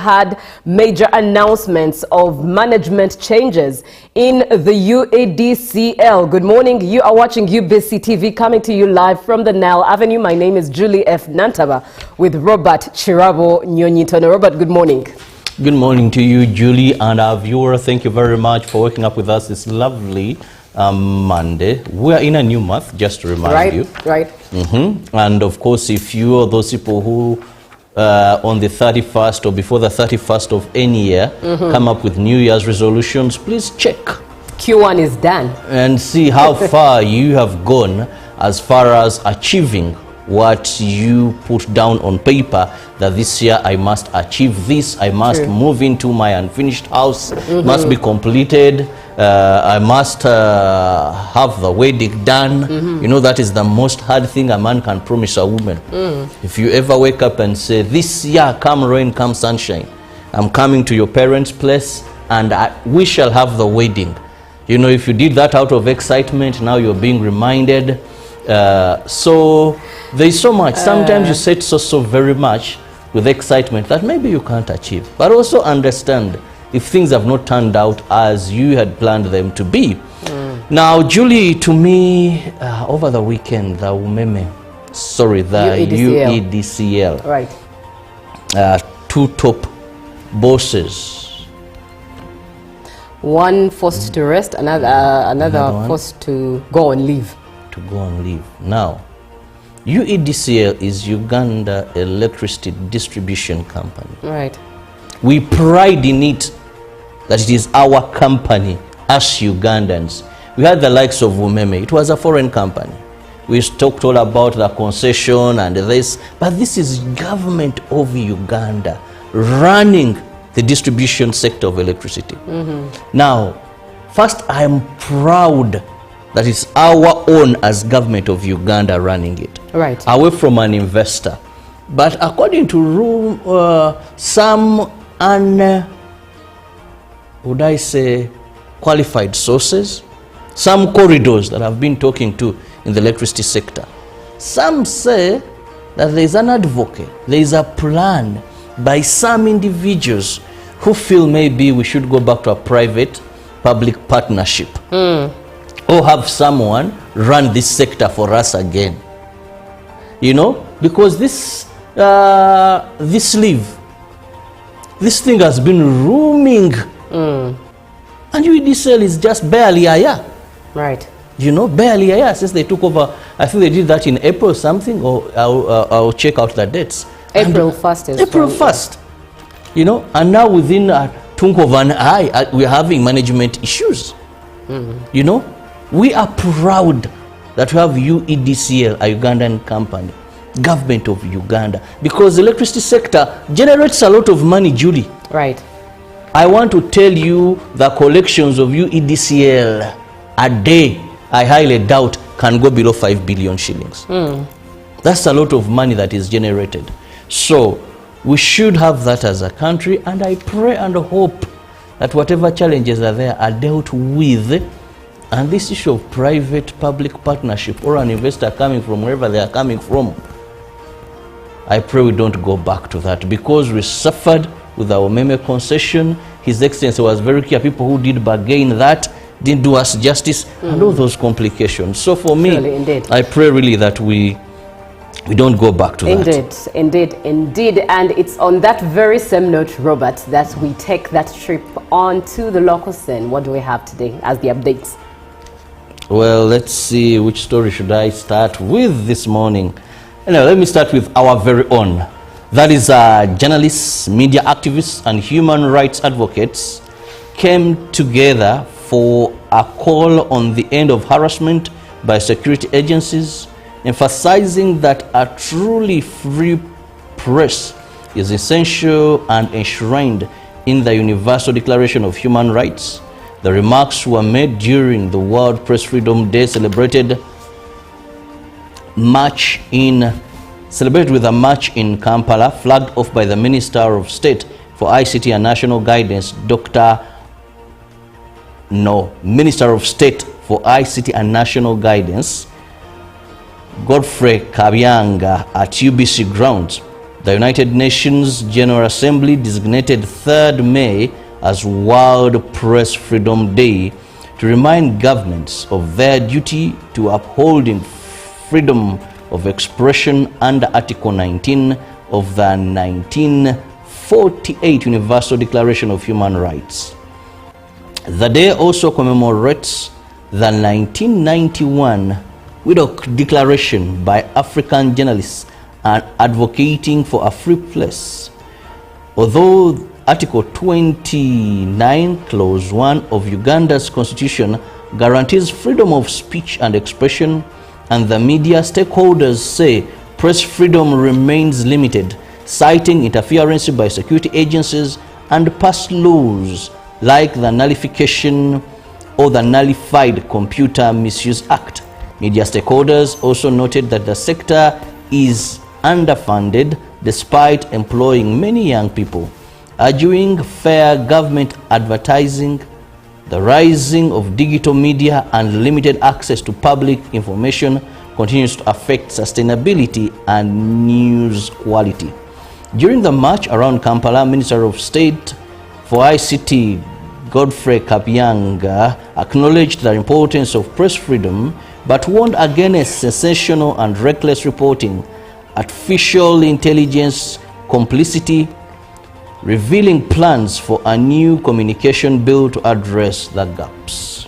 had major announcements of management changes in the UADCL. Good morning. You are watching UBC TV, coming to you live from the Nile Avenue. My name is Julie F. Nantaba with Robert Chirabo Nyonyitono. Robert, good morning. Good morning to you, Julie, and our viewer. Thank you very much for waking up with us this lovely Monday. We are in a new month, just to remind you. Right. And of course, if you are those people who on the 31st or before the 31st of any year come up with New Year's resolutions, please check. Q1 is done. And see how far you have gone as far as achieving what you put down on paper, that this year I must achieve this, I must move into my unfinished house, must be completed, I must have the wedding done. You know, that is the most hard thing a man can promise a woman. If you ever wake up and say, this year, come rain, come sunshine, I'm coming to your parents' place and we shall have the wedding. You know, if you did that out of excitement, now you're being reminded. So there's so much. Sometimes you set so very much with excitement that maybe you can't achieve. But also understand if things have not turned out as you had planned them to be. Now, Julie, to me, over the weekend, the UADCL, right, two top bosses. One forced to rest, another forced to go on leave. Now, UADCL is Uganda Electricity Distribution Company. Right. We pride in it that it is our company as Ugandans. We had the likes of Umeme. It was a foreign company. We talked all about the concession and this, but this is government of Uganda running the distribution sector of electricity. Now, first, I am proud that it's our own as government of Uganda running it. Right. Away from an investor. But according to some would I say qualified sources, some corridors that I've been talking to in the electricity sector, some say that there is an advocate, there is a plan by some individuals who feel maybe we should go back to a private-public partnership. Or have someone run this sector for us again. You know, because this thing has been rooming. And UADCL is just barely a year. Right. You know, barely a year since they took over. I think they did that in April or something, or I'll check out the dates. April 1st is April 1st. You know, and now within a twinkle of an eye, we're having management issues. You know, we are proud that we have UADCL, a Ugandan company, government of Uganda, because the electricity sector generates a lot of money, Julie. Right. I want to tell you the collections of UADCL a day, I highly doubt, can go below 5 billion shillings. That's a lot of money that is generated. So we should have that as a country, and I pray and hope that whatever challenges are there are dealt with. And this issue of private-public partnership or an investor coming from wherever they are coming from, I pray we don't go back to that, because we suffered with our Umeme concession. His Excellency was very clear. People who did bargain that didn't do us justice, and all those complications. So for me, I pray really that we don't go back to that. Indeed. And it's on that very same note, Robert, that we take that trip on to the local scene. What do we have today as the updates? Well, let's see, which story should I start with this morning? Anyway, let me start with our very own. That is journalists, media activists, and human rights advocates came together for a call on the end of harassment by security agencies, emphasizing that a truly free press is essential and enshrined in the Universal Declaration of Human Rights. The remarks were made during the World Press Freedom Day celebrated with a march in Kampala, flagged off by the Minister of State for ICT and National Guidance, Minister of State for ICT and National Guidance, Godfrey Kabyanga, at UBC grounds. The United Nations General Assembly designated 3rd May as World Press Freedom Day to remind governments of their duty to upholding freedom of expression under Article 19 of the 1948 Universal Declaration of Human Rights. The day also commemorates the 1991 Windhoek Declaration by African journalists and advocating for a free press. Although Article 29, Clause 1 of Uganda's constitution guarantees freedom of speech and expression, and the media, stakeholders say press freedom remains limited, citing interference by security agencies and past laws like the Nullification or the Nullified Computer Misuse Act. Media stakeholders also noted that the sector is underfunded despite employing many young people, arguing fair government advertising, the rising of digital media and limited access to public information continues to affect sustainability and news quality. During the march around Kampala, Minister of State for ICT Godfrey Kabyanga acknowledged the importance of press freedom but warned against sensational and reckless reporting, artificial intelligence complicity, revealing plans for a new communication bill to address the gaps.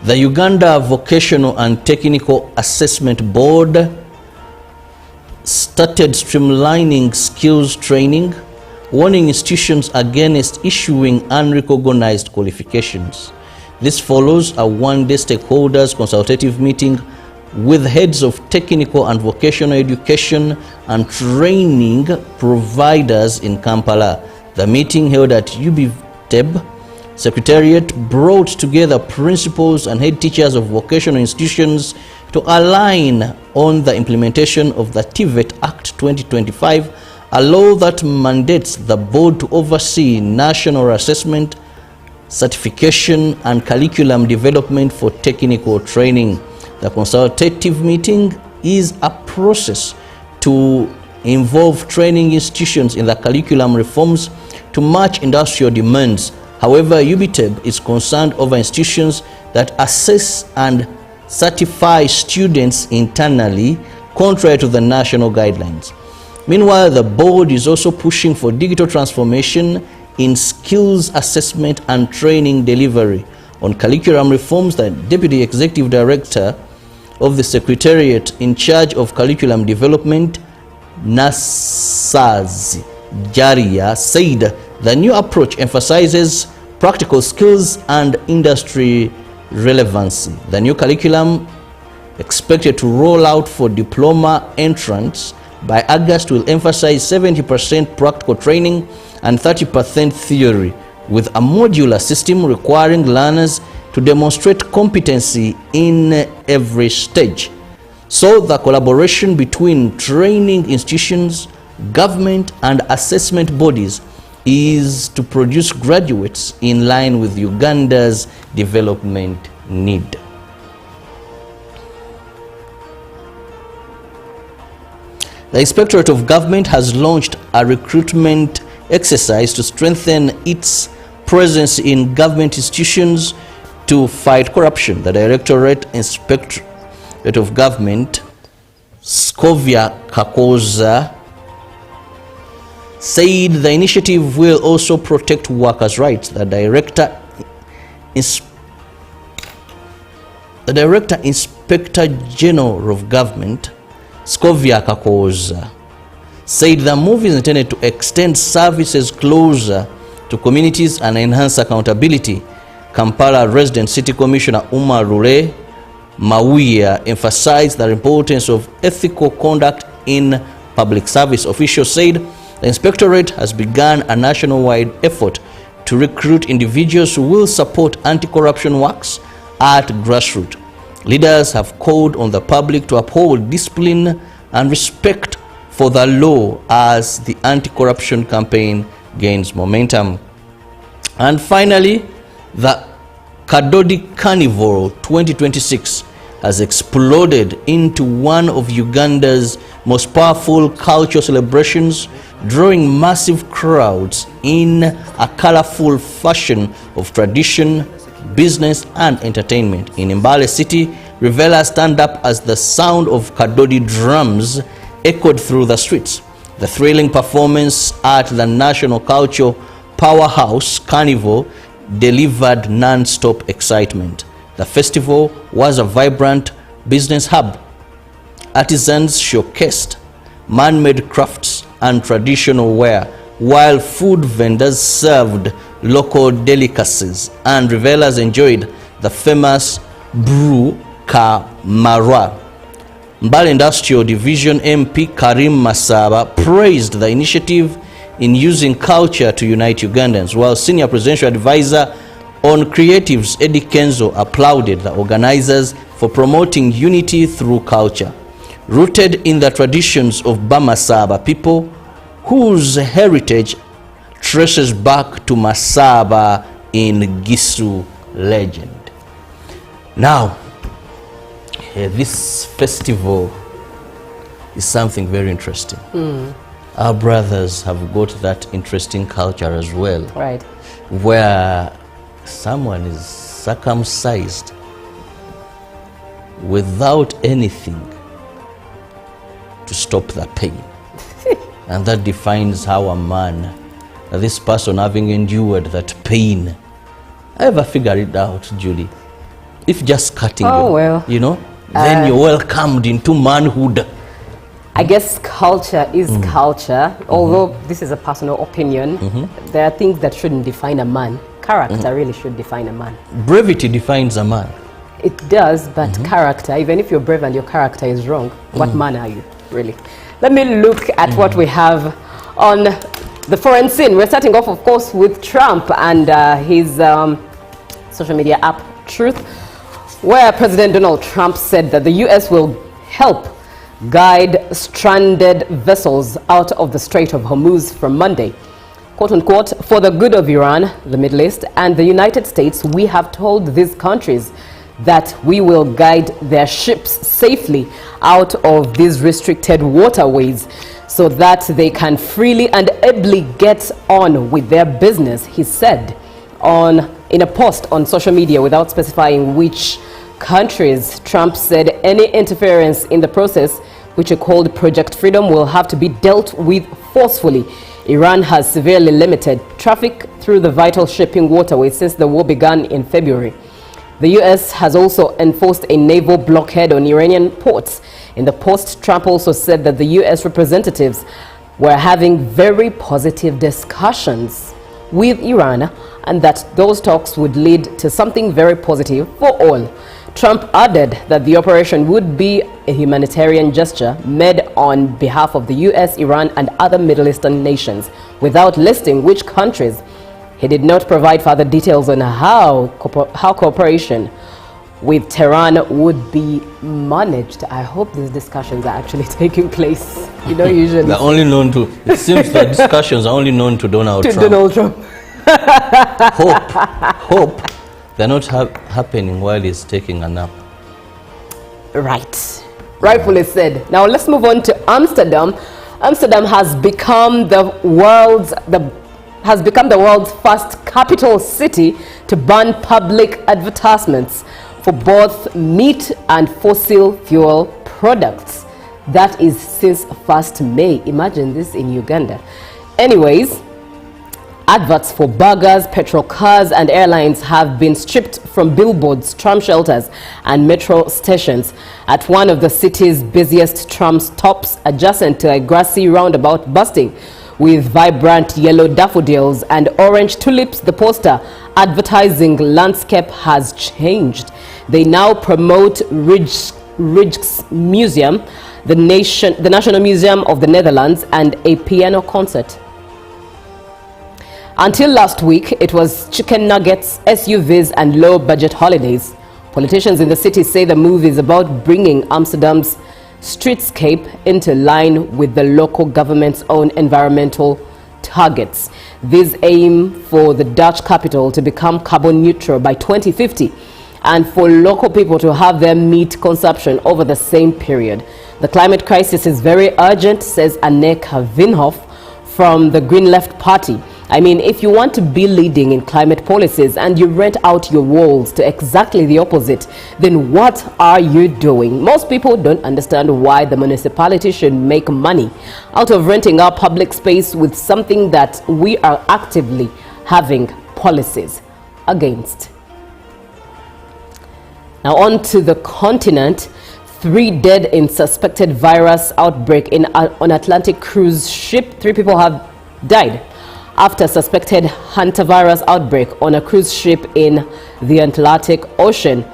The Uganda Vocational and Technical Assessment Board started streamlining skills training, warning institutions against issuing unrecognized qualifications. This follows a one-day stakeholders consultative meeting with heads of technical and vocational education and training providers in Kampala. The meeting held at UBTEB Secretariat brought together principals and head teachers of vocational institutions to align on the implementation of the TVET Act 2025, a law that mandates the board to oversee national assessment, certification, and curriculum development for technical training. The consultative meeting is a process to involve training institutions in the curriculum reforms to match industrial demands. However, UBTEB is concerned over institutions that assess and certify students internally, contrary to the national guidelines. Meanwhile, the board is also pushing for digital transformation in skills assessment and training delivery. On curriculum reforms, the Deputy Executive Director of the Secretariat in charge of curriculum development, Nasazi Jaria, said the new approach emphasizes practical skills and industry relevancy. The new curriculum, expected to roll out for diploma entrants by August, will emphasize 70% practical training and 30% theory, with a modular system requiring learners to demonstrate competency in every stage. So the collaboration between training institutions, government, and assessment bodies is to produce graduates in line with Uganda's development need. The Inspectorate of Government has launched a recruitment exercise to strengthen its presence in government institutions to fight corruption. The Directorate Inspectorate of Government, Scovia Kakoza, said the initiative will also protect workers' rights. The Director Inspector General of Government, Scovia Kakoza, said the move is intended to extend services closer to communities and enhance accountability. Kampala Resident City Commissioner Umar Rule Mawia emphasized the importance of ethical conduct in public service. Officials said the inspectorate has begun a nationwide effort to recruit individuals who will support anti-corruption works at grassroots. Leaders have called on the public to uphold discipline and respect for the law as the anti-corruption campaign gains momentum. And finally, the Kadodi Carnival 2026 has exploded into one of Uganda's most powerful cultural celebrations, drawing massive crowds in a colorful fashion of tradition, business and entertainment. In Mbale City, revelers stand up as the sound of Kadodi drums echoed through the streets. The thrilling performance at the National Cultural Powerhouse Carnival delivered non-stop excitement. The festival was a vibrant business hub. Artisans showcased man-made crafts and traditional wear, while food vendors served local delicacies and revelers enjoyed the famous brew Kamarwa. Mbale Industrial Division MP Karim Masaba praised the initiative in using culture to unite Ugandans, while Senior Presidential Advisor on Creatives Eddie Kenzo applauded the organizers for promoting unity through culture. Rooted in the traditions of Bamasaba people, whose heritage traces back to Masaba in Gisu legend. Now, this festival is something very interesting. Our brothers have got that interesting culture as well. Right. Where someone is circumcised without anything to stop the pain. And that defines how a man, this person having endured that pain. I ever figured it out, Julie. If just cutting you know, then you're welcomed into manhood. I guess culture is culture, although this is a personal opinion. There are things that shouldn't define a man. Character really should define a man. Brevity defines a man. It does, but character, even if you're brave and your character is wrong, what man are you, really? Let me look at what we have on the foreign scene. We're starting off, of course, with Trump and his social media app, Truth, where President Donald Trump said that the U.S. will help guide stranded vessels out of the Strait of Hormuz from Monday. Quote unquote, for the good of Iran, the Middle East, and the United States, we have told these countries that we will guide their ships safely out of these restricted waterways so that they can freely and ably get on with their business, he said in a post on social media without specifying which countries. Trump said any interference in the process, which he called Project Freedom, will have to be dealt with forcefully. Iran has severely limited traffic through the vital shipping waterway since the war began in February. The U.S. has also enforced a naval blockade on Iranian ports. In the post, Trump also said that the U.S. representatives were having very positive discussions with Iran and that those talks would lead to something very positive for all. Trump added that the operation would be a humanitarian gesture made on behalf of the U.S., Iran, and other Middle Eastern nations, without listing which countries. He did not provide further details on how cooperation with Tehran would be managed. I hope these discussions are actually taking place. You know, usually they're only known to, it seems that discussions are only known to Donald Trump. Donald Trump. Hope they're not happening while he's taking a nap. Right. Rightfully said. Now let's move on to Amsterdam. Amsterdam has become the world's first capital city to ban public advertisements for both meat and fossil fuel products. That is since 1st May. Imagine this in Uganda. Anyways, adverts for burgers, petrol cars and airlines have been stripped from billboards, tram shelters and metro stations at one of the city's busiest tram stops adjacent to a grassy roundabout busting with vibrant yellow daffodils and orange tulips. The poster advertising landscape has changed. They now promote Rijksmuseum, Museum, the National Museum of the Netherlands, and a piano concert. Until last week, it was chicken nuggets, SUVs and low-budget holidays. Politicians in the city say the move is about bringing Amsterdam's streetscape into line with the local government's own environmental targets. These aim for the Dutch capital to become carbon neutral by 2050. and for local people to have their meat consumption over the same period. The climate crisis is very urgent, says Anneka Vinhoff from the Green Left Party. I mean, if you want to be leading in climate policies and you rent out your walls to exactly the opposite, then what are you doing? Most people don't understand why the municipality should make money out of renting out public space with something that we are actively having policies against. Now on to the continent. 3 dead in suspected virus outbreak on Atlantic cruise ship. 3 people have died after suspected hantavirus outbreak on a cruise ship in the Atlantic Ocean.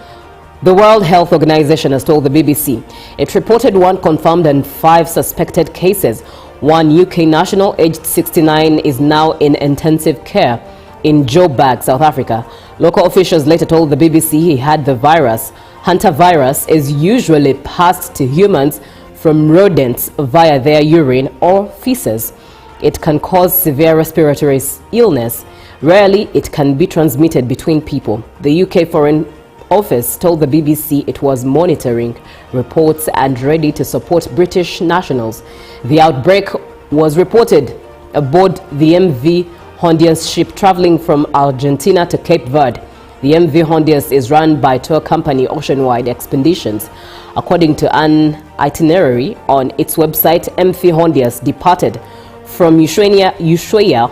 The World Health Organization has told the BBC. It reported 1 confirmed and 5 suspected cases. 1 UK national aged 69 is now in intensive care in Joburg, South Africa. Local officials later told the BBC he had the virus. Hantavirus is usually passed to humans from rodents via their urine or feces. It can cause severe respiratory illness. Rarely, it can be transmitted between people. The UK Foreign Office told the BBC it was monitoring reports and ready to support British nationals. The outbreak was reported aboard the MV Hondias ship traveling from Argentina to Cape Verde. The MV Hondias is run by tour company Oceanwide Expeditions. According to an itinerary on its website, MV Hondias departed from Ushuaia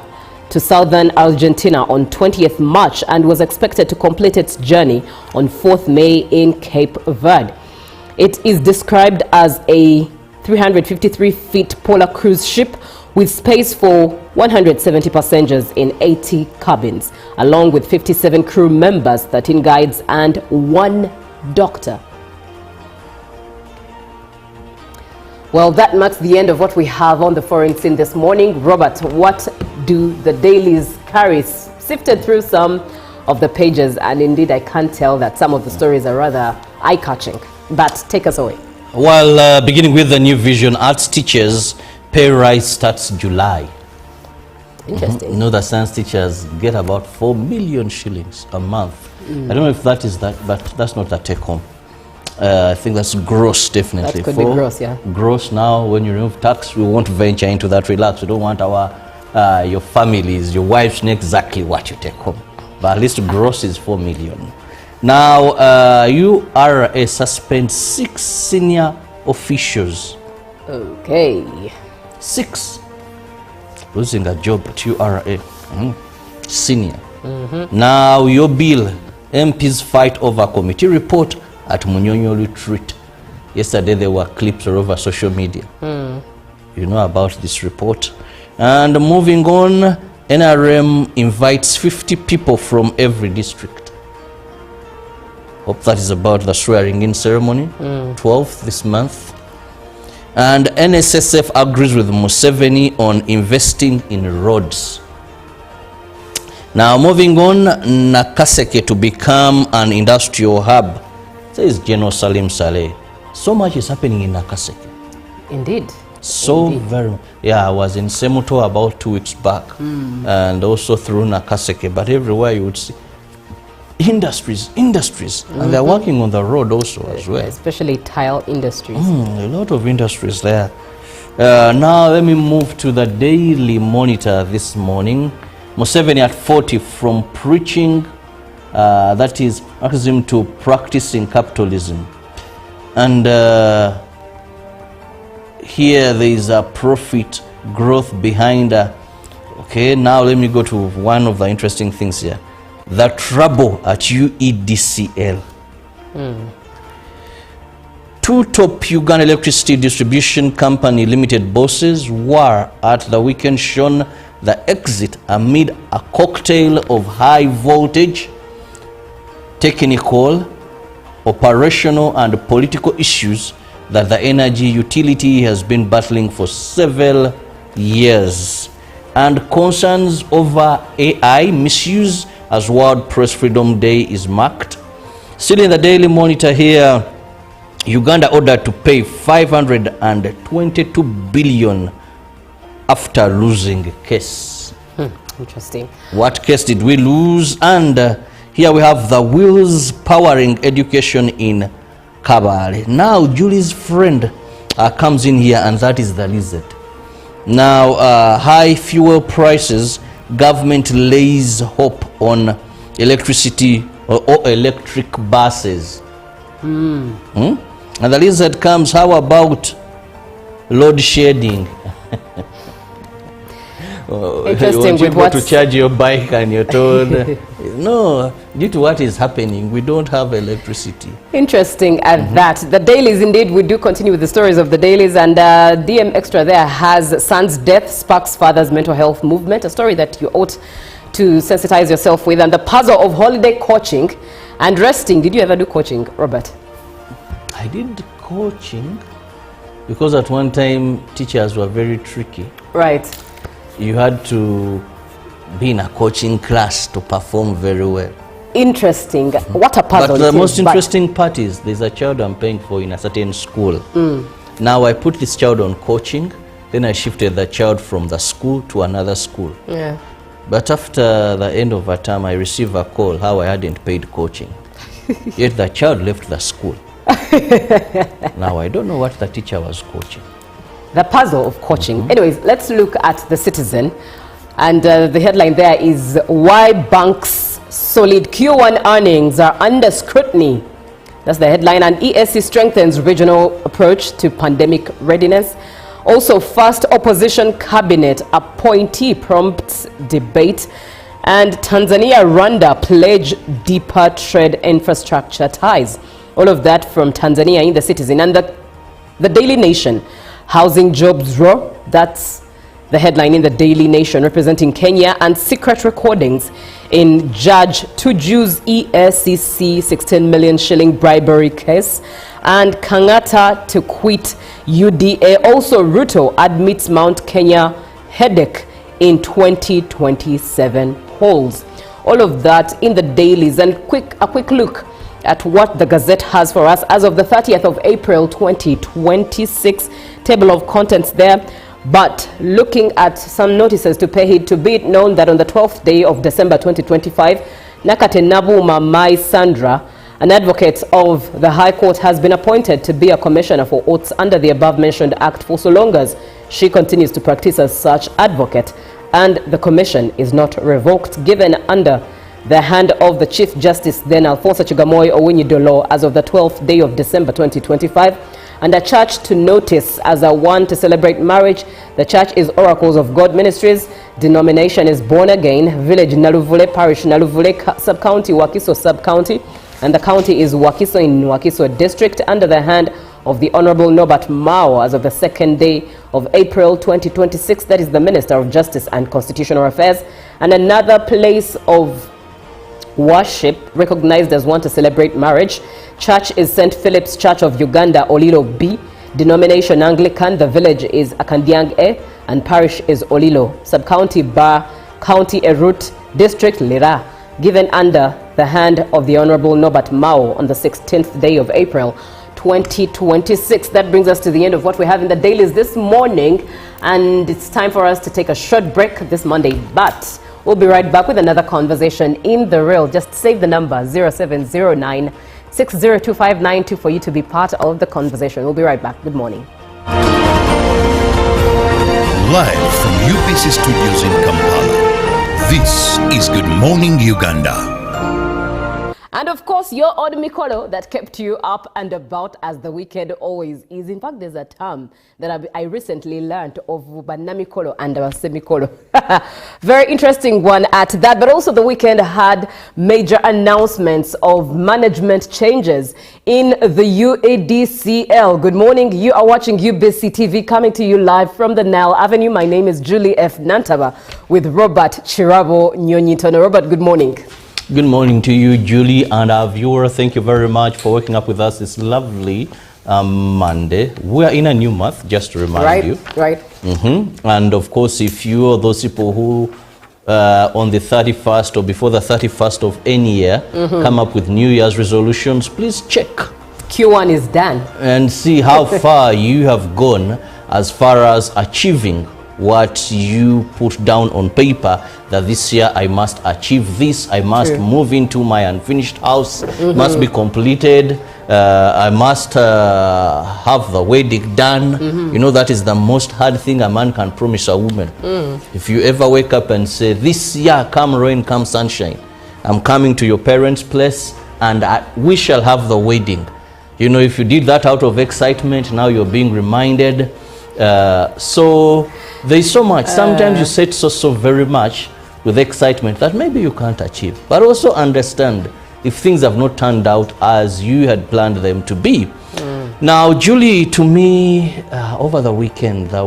to southern Argentina on 20th March and was expected to complete its journey on 4th May in Cape Verde. It is described as a 353-feet polar cruise ship with space for 170 passengers in 80 cabins, along with 57 crew members, 13 guides and 1 doctor. Well, that marks the end of what we have on the foreign scene this morning. Robert, what do the dailies carry? Sifted through some of the pages, and indeed I can't tell that some of the stories are rather eye-catching. But take us away. Well, beginning with the New Vision, arts teachers pay rise starts July. Interesting. You know that science teachers get about 4 million shillings a month. I don't know if that is that, but that's not a take-home. I think that's gross, definitely. That could be gross, yeah. Gross now, when you remove tax, we won't venture into that. Relax. We don't want your families, your wives, know exactly what you take home. But at least gross is 4 million. Now, URA suspends 6 senior officials. Okay. 6. Losing a job at URA. Senior. Now, your bill, MPs fight over committee report at Munyonyo retreat. Yesterday there were clips all over social media. You know about this report. And moving on, NRM invites 50 people from every district. Hope that is about the swearing-in ceremony, 12th this month. And NSSF agrees with Museveni on investing in roads. Now moving on, Nakaseke to become an industrial hub, says General Salim Saleh. So much is happening in Nakaseke. Indeed. Very. Yeah, I was in Semuto about 2 weeks back, and also through Nakaseke, but everywhere you would see industries, and they're working on the road also as well. Especially tile industries. A lot of industries there. Now let me move to the Daily Monitor this morning. Museveni at 40 from preaching, that is Marxism, to practicing capitalism. And here there is a profit growth behind. Okay, now let me go to one of the interesting things here. The trouble at UEDCL. 2 top Uganda Electricity Distribution Company Limited bosses were at the weekend shown the exit amid a cocktail of high voltage, technical, operational and political issues that the energy utility has been battling for several years, and concerns over AI misuse as World Press Freedom Day is marked. Still in the Daily Monitor here, Uganda ordered to pay 522 billion after losing a case. Interesting. What case did we lose? And Here we have the wheels powering education in Kabale. Now Julie's friend comes in here, and that is the lizard. Now high fuel prices, government lays hope on electricity or electric buses. And the lizard comes, how about load shedding? Interesting. You want to charge your bike and you're told no, due to what is happening, we don't have electricity. Interesting at that. The dailies, indeed, we do continue with the stories of the dailies, and DM Extra there has son's death sparks father's mental health movement, a story that you ought to sensitize yourself with, and the puzzle of holiday coaching and resting. Did you ever do coaching, Robert? I did coaching because at one time teachers were very tricky. Right. You had to be in a coaching class to perform very well. Interesting. What a puzzle. But the most interesting part is there's a child I'm paying for in a certain school. Now I put this child on coaching, then I shifted the child from the school to another school. Yeah. But after the end of a term, I received a call how I hadn't paid coaching. Yet the child left the school. Now I don't know what the teacher was coaching. The puzzle of coaching. Anyways, let's look at the Citizen. And the headline there is, why banks' solid Q1 earnings are under scrutiny. That's the headline. And ESC strengthens regional approach to pandemic readiness. Also, first opposition cabinet appointee prompts debate. And Tanzania-Rwanda pledge deeper trade infrastructure ties. All of that from Tanzania in the Citizen. And the Daily Nation, housing jobs raw. That's the headline in the Daily Nation, representing Kenya, and secret recordings in Judge Tuju's ESCC 16 million shilling bribery case. And Kangata to quit UDA. Also, Ruto admits Mount Kenya headache in 2027 polls. All of that in the dailies. And a quick look at what the Gazette has for us as of the 30th of April 2026. Table of contents there. But looking at some notices to pay heed to, be it known that on the 12th day of December 2025, Nakate Nabuma Mai Sandra, an advocate of the High Court, has been appointed to be a commissioner for oaths under the above-mentioned act for so long as she continues to practice as such advocate, and the commission is not revoked, given under the hand of the Chief Justice then Alfonso Chigamoy Owinyi-Dolo as of the 12th day of December 2025. And a church to notice as a one to celebrate marriage. The church is Oracles of God Ministries. Denomination is Born Again. Village Naluvule, Parish Naluvule, Sub-County Wakiso Sub-County. And the county is Wakiso in Wakiso District, under the hand of the Honorable Norbert Mao as of the 2nd day of April 2026. That is the Minister of Justice and Constitutional Affairs. And another place of worship recognized as one to celebrate marriage. Church is St. Philip's Church of Uganda, Olilo B. Denomination Anglican. The village is Akandiang A. And parish is Olilo. Sub-County Bar, County Erut, District Lira. Given under the hand of the Honorable Norbert Mao on the 16th day of April 2026. That brings us to the end of what we have in the dailies this morning. And it's time for us to take a short break this Monday. But we'll be right back with another conversation in the real. Just save the number 0709 602592 for you to be part of the conversation. We'll be right back. Good morning. Live from UPC Studios in Kampala, this is Good Morning Uganda. And of course, your odd Mikolo that kept you up and about as the weekend always is. In fact, there's a term that I recently learned of Banamikolo and Semikolo. Very interesting one at that. But also the weekend had major announcements of management changes in the UADCL. Good morning. You are watching UBC TV, coming to you live from the Nile Avenue. My name is Julie F. Nantaba with Robert Chirabo Nyonyitono. Robert, good morning. Good morning to you, Julie, and our viewer. Thank you very much for waking up with us this lovely Monday. We are in a new month, just to remind you. Right. And of course, if you are those people who on the 31st or before the 31st of any year come up with New Year's resolutions, please check. Q1 is done. And see how far you have gone as far as achieving what you put down on paper, that this year I must achieve this, I must move into my unfinished house, must be completed, I must have the wedding done. You know, that is the most hard thing a man can promise a woman. If you ever wake up and say, this year, come rain, come sunshine, I'm coming to your parents' place and we shall have the wedding. You know, if you did that out of excitement, now you're being reminded. So there's so much. Sometimes you set so very much with excitement that maybe you can't achieve. But also understand if things have not turned out as you had planned them to be. Now, Julie, to me, over the weekend, the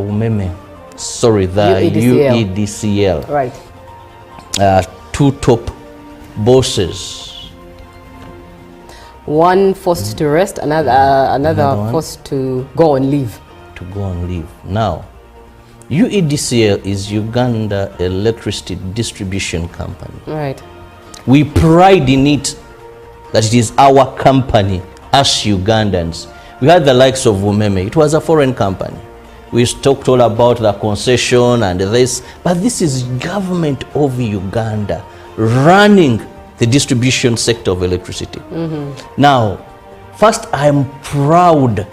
UEDCL, Right. two top bosses. One forced to rest, another forced to go on leave. To go on leave. Now, UEDCL is Uganda Electricity Distribution Company. Right. We pride in it that it is our company as Ugandans. We had the likes of Umeme. It was a foreign company. We talked all about the concession and this, but this is government of Uganda running the distribution sector of electricity. Now, first, I am proud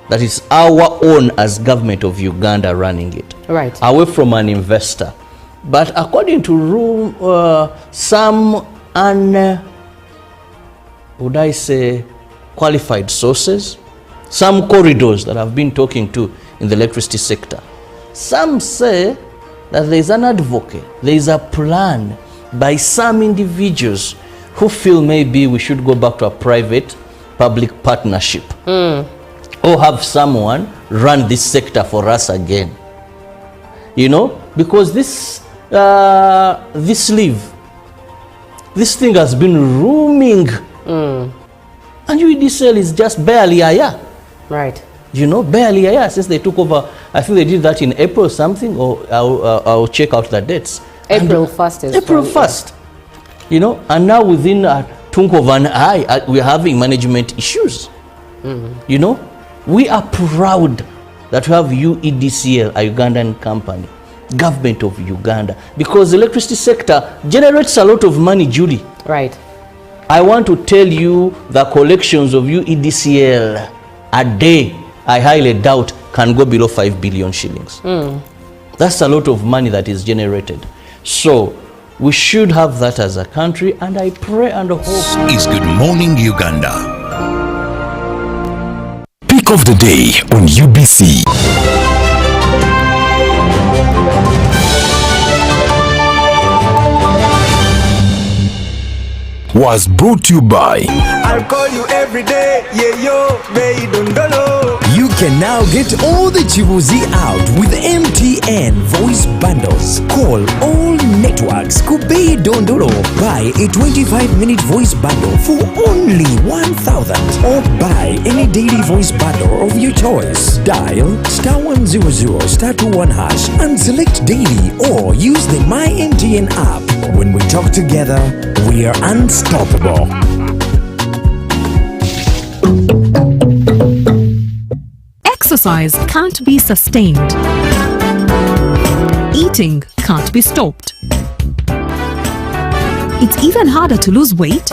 that it's our own as government of Uganda running it. Right. Away from an investor. But according to some would I say qualified sources, some corridors that I've been talking to in the electricity sector, some say that there is an advocate, there is a plan by some individuals who feel maybe we should go back to a private-public partnership or have someone run this sector for us again. You know, because this leave, this thing has been rooming, and UEDCL is just barely a year. Right. You know, barely a year since they took over. I think they did that in April something, or I'll check out the dates. April 1st is April 1st. You know, and now within a twinkle of an eye, we're having management issues. You know, we are proud that we have UEDCL, a Ugandan company, government of Uganda, because the electricity sector generates a lot of money, Judy. Right. I want to tell you the collections of UEDCL a day, I highly doubt can go below 5 billion shillings. That's a lot of money that is generated. So we should have that as a country, and I pray and hope. Is Good Morning Uganda. Pick of the day on UBC. Was brought to you by I'll call you every day, yeah yo, baby don't know. You can now get all the Chibuzi out with MTN voice bundles. Call all networks Kubei Dondoro. Buy a 25-minute voice bundle for only 1,000, or buy any daily voice bundle of your choice. Dial *100*21# and select daily, or use the My MTN app. When we talk together, we are unstoppable. Exercise can't be sustained. Eating can't be stopped. It's even harder to lose weight.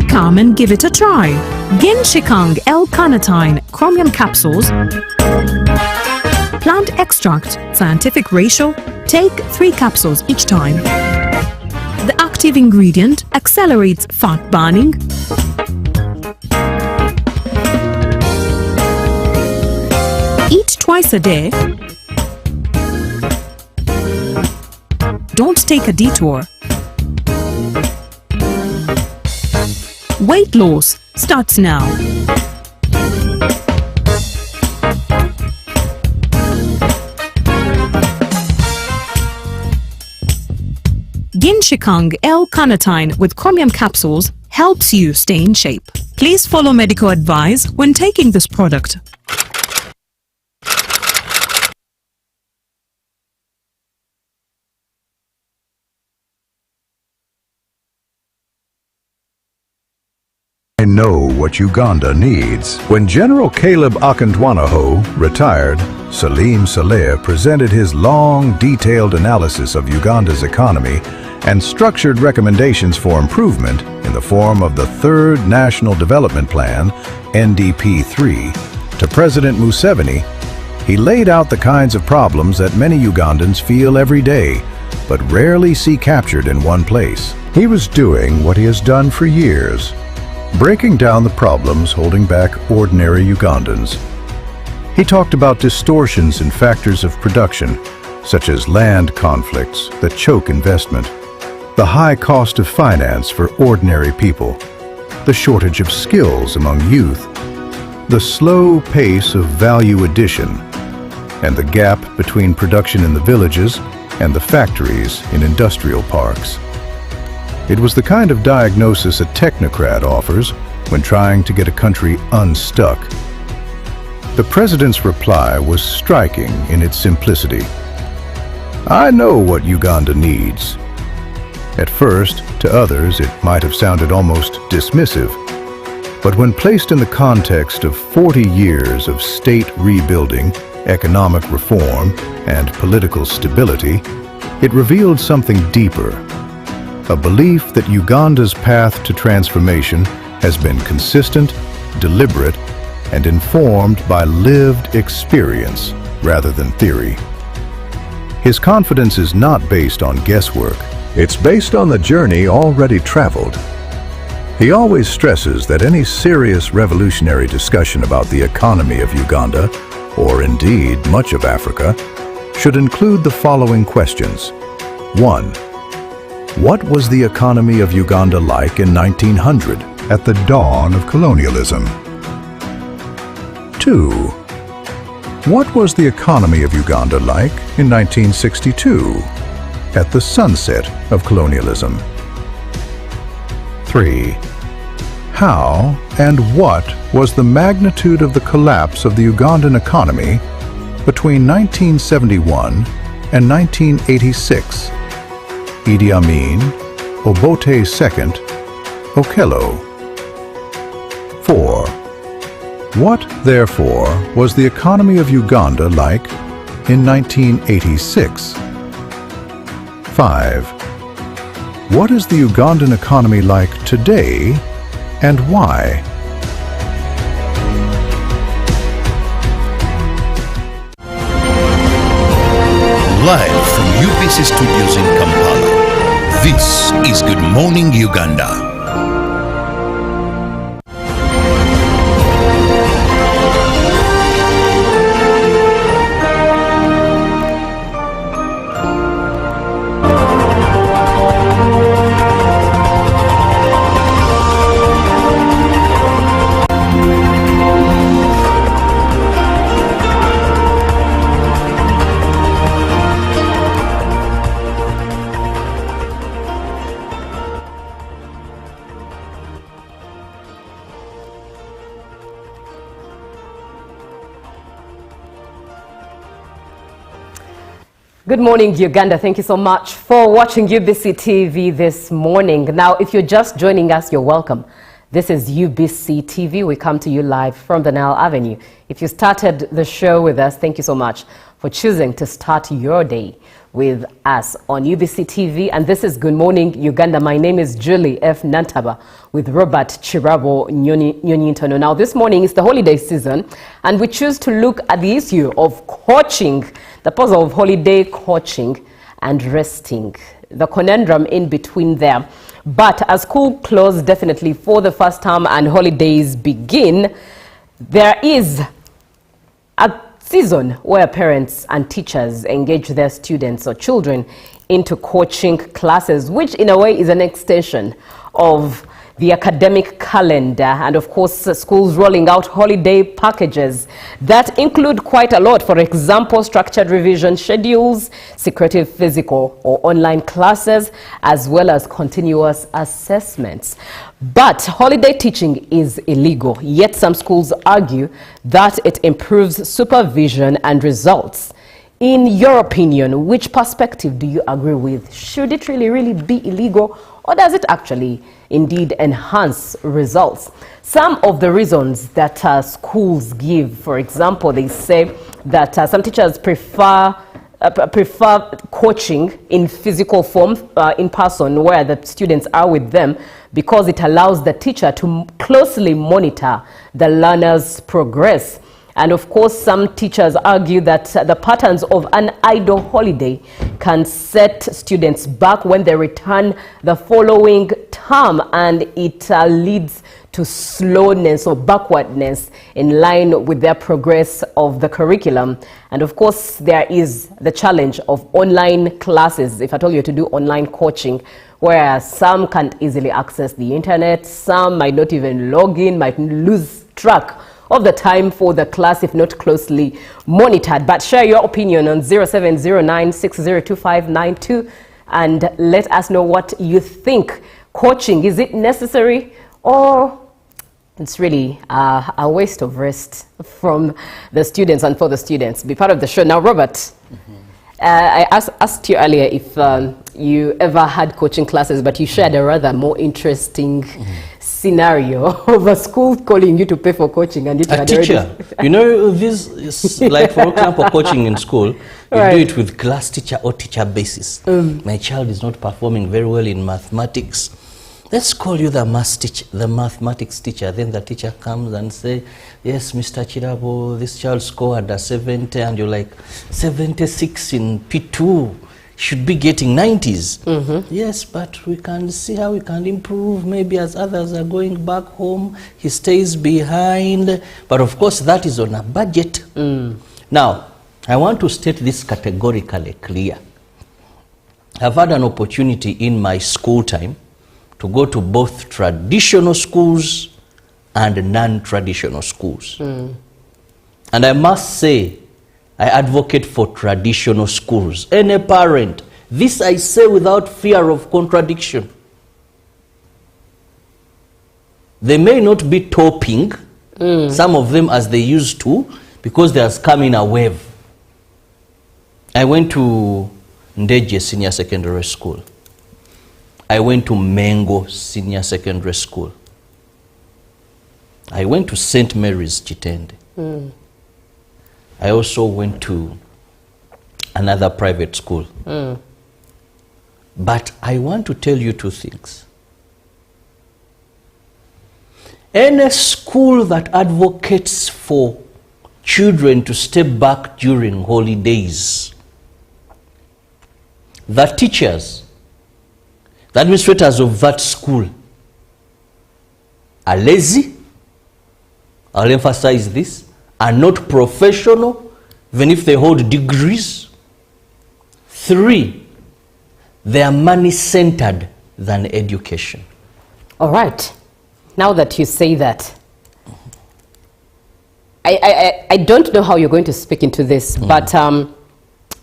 Come and give it a try. Genshikang L-carnitine chromium capsules. Plant extract, scientific ratio. Take 3 capsules each time. The active ingredient accelerates fat burning, eat twice a day, don't take a detour. Weight loss starts now. Genshikang L-carnitine with chromium capsules helps you stay in shape. Please follow medical advice when taking this product. I know what Uganda needs. When General Caleb Akintwanaho retired, Salim Saleh presented his long, detailed analysis of Uganda's economy and structured recommendations for improvement in the form of the Third National Development Plan, NDP-3, to President Museveni. He laid out the kinds of problems that many Ugandans feel every day, but rarely see captured in one place. He was doing what he has done for years, breaking down the problems holding back ordinary Ugandans. He talked about distortions in factors of production, such as land conflicts that choke investment, the high cost of finance for ordinary people, the shortage of skills among youth, the slow pace of value addition, and the gap between production in the villages and the factories in industrial parks. It was the kind of diagnosis a technocrat offers when trying to get a country unstuck. The president's reply was striking in its simplicity. I know what Uganda needs. At first, to others, it might have sounded almost dismissive. But when placed in the context of 40 years of state rebuilding, economic reform, and political stability, it revealed something deeper. A belief that Uganda's path to transformation has been consistent, deliberate, and informed by lived experience rather than theory. His confidence is not based on guesswork. It's based on the journey already traveled. He always stresses that any serious revolutionary discussion about the economy of Uganda, or indeed much of Africa, should include the following questions. 1. What was the economy of Uganda like in 1900, at the dawn of colonialism? 2. What was the economy of Uganda like in 1962, at the sunset of colonialism? 3. How and what was the magnitude of the collapse of the Ugandan economy between 1971 and 1986? Idi Amin, Obote II, Okello. 4. What, therefore, was the economy of Uganda like in 1986? 5. What is the Ugandan economy like today, and why? Live from UBC Studios in Kampala, this is Good Morning Uganda. Good morning, Uganda. Thank you so much for watching UBC TV this morning. Now, if you're just joining us, you're welcome. This is UBC TV. We come to you live from the Nile Avenue. If you started the show with us, thank you so much for choosing to start your day with us on UBC TV. And this is Good Morning Uganda. My name is Julie F. Nantaba with Robert Chirabo Nyonyintono. Now, this morning is the holiday season, and we choose to look at the issue of coaching, the puzzle of holiday coaching and resting, the conundrum in between there. But as school closes definitely for the first time and holidays begin, there is a season where parents and teachers engage their students or children into coaching classes, which in a way is an extension of the academic calendar, and of course schools rolling out holiday packages that include quite a lot. For example, structured revision schedules, secretive physical or online classes, as well as continuous assessments. But holiday teaching is illegal, yet some schools argue that it improves supervision and results. In your opinion, which perspective do you agree with? Should it really be illegal, or does it actually indeed enhance results. Some of the reasons that schools give, for example, they say that some teachers prefer coaching in physical form, in person, where the students are with them, because it allows the teacher to closely monitor the learner's progress. And of course, some teachers argue that the patterns of an idle holiday can set students back when they return the following term, and it leads to slowness or backwardness in line with their progress of the curriculum. And of course, there is the challenge of online classes. If I told you to do online coaching, where some can't easily access the internet, some might not even log in, might lose track of the time for the class if not closely monitored. But share your opinion on 0709602592 and let us know what you think. Coaching, is it necessary, or it's really a waste of rest from the students and for the students? Be part of the show. Now, Robert, I asked you earlier if you ever had coaching classes, but you shared a rather more interesting scenario of a school calling you to pay for coaching, and a teacher. You know, this is like, for example, coaching in school, you do it with class teacher or teacher basis. My child is not performing very well in mathematics. Let's call you the mathematics teacher. Then the teacher comes and say, yes, Mr. Chirabo, this child scored a 70, and you're like, 76 in P2, should be getting 90s. Yes, but we can see how we can improve. Maybe as others are going back home, he stays behind. But of course, that is on a budget. Now, I want to state this categorically clear. I've had an opportunity in my school time to go to both traditional schools and non-traditional schools. And I must say, I advocate for traditional schools. Any parent, this I say without fear of contradiction. They may not be topping, some of them as they used to, because there's coming a wave. I went to Ndeje Senior Secondary School. I went to Mengo Senior Secondary School. I went to St. Mary's Chitende. I also went to another private school. But I want to tell you two things. Any school that advocates for children to step back during holidays, the teachers, the administrators of that school are lazy, I'll emphasize this, are not professional, even if they hold degrees. 3, they are money-centered than education. All right. Now that you say that, I don't know how you're going to speak into this, but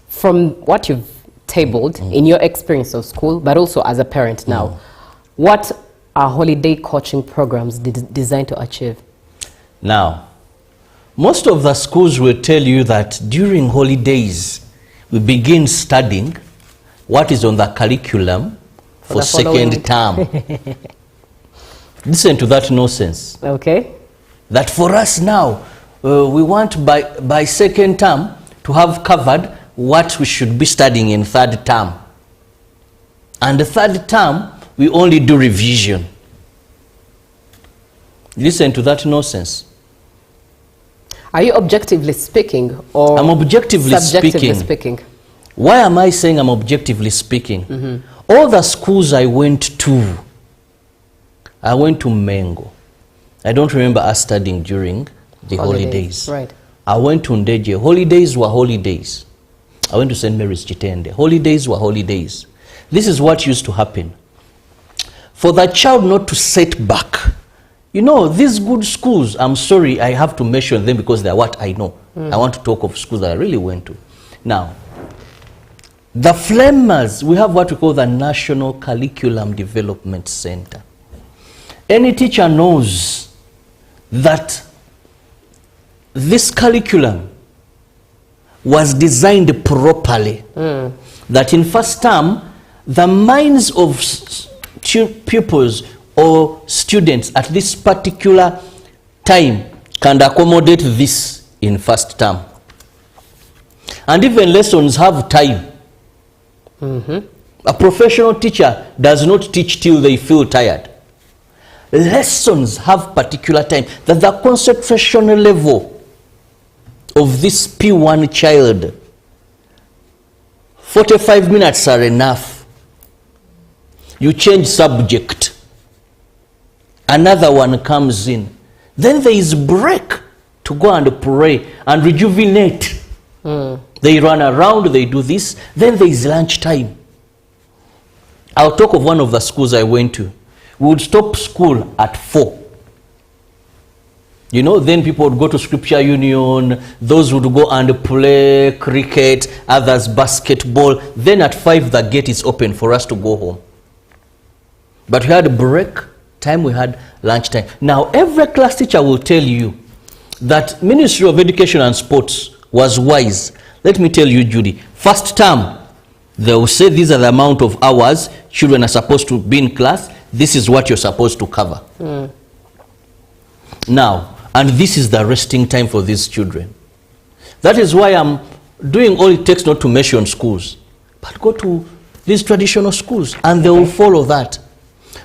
from what you've tabled in your experience of school, but also as a parent now, what are holiday coaching programs designed to achieve? Now, most of the schools will tell you that during holidays, we begin studying what is on the curriculum for second term. Listen to that nonsense. Okay. That for us now, we want by second term to have covered what we should be studying in third term. And the third term, we only do revision. Listen to that nonsense. Are you objectively speaking, or I'm objectively speaking? Why am I saying I'm objectively speaking? All the schools I went to Mengo. I don't remember us studying during the holidays. Right. I went to Ndeje. Holidays were holidays. I went to St. Mary's Chitende. Holidays were holidays. This is what used to happen. For the child not to set back. You know, these good schools, I'm sorry, I have to mention them because they're what I know. I want to talk of schools that I really went to. Now, the Flemers, we have what we call the National Curriculum Development Center. Any teacher knows that this curriculum was designed properly. That in first term, the minds of pupils or students at this particular time can accommodate this in first term. And even lessons have time. A professional teacher does not teach till they feel tired. Lessons have particular time, that the concentration level of this P1 child, 45 minutes are enough. You change subject, another one comes in, then there is break to go and pray and rejuvenate. They run around, they do this, then there is lunch time. I'll talk of one of the schools I went to. We would stop school at 4. You know, then people would go to scripture union, those would go and play cricket, others basketball. Then at 5 the gate is open for us to go home. But we had break time, we had lunch time. Now every class teacher will tell you that Ministry of Education and Sports was wise. Let me tell you, Judy, first term, they will say these are the amount of hours children are supposed to be in class. This is what you're supposed to cover. Now, and this is the resting time for these children. That is why I'm doing all it takes not to mention schools, but go to these traditional schools and they will follow that.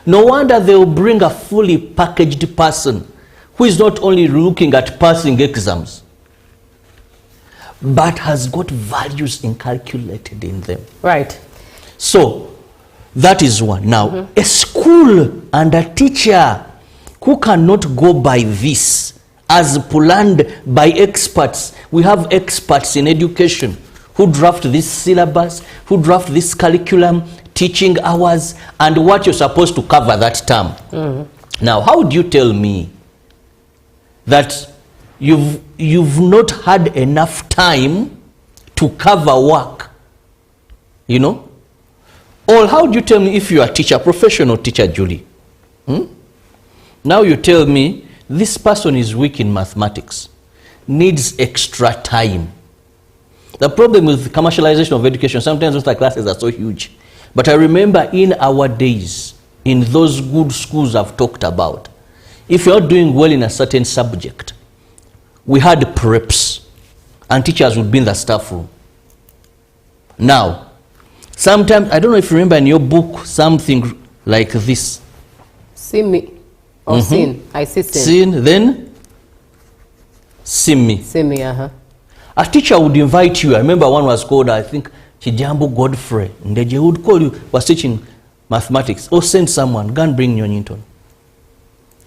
No wonder they will bring a fully packaged person who is not only looking at passing exams, but has got values inculcated in them. Right. So, that is one. Now, a school and a teacher who cannot go by this as planned by experts. We have experts in education who draft this syllabus, who draft this curriculum, teaching hours, and what you're supposed to cover that term. Now, how would you tell me that you've not had enough time to cover work? You know? Or how do you tell me if you are a teacher, professional teacher, Julie? Now you tell me this person is weak in mathematics, needs extra time. The problem with commercialization of education, sometimes the classes are so huge. But I remember in our days, in those good schools I've talked about, if you're doing well in a certain subject, we had preps and teachers would be in the staff room. Now, sometimes, I don't know if you remember in your book, something like this. See me. Or sin. I see sin. Sin, then see me. See me, A teacher would invite you. I remember one was called, I think, Chijambo Godfrey. Ndeje would call you, was teaching mathematics. Or send someone, go and bring Nyonyinton.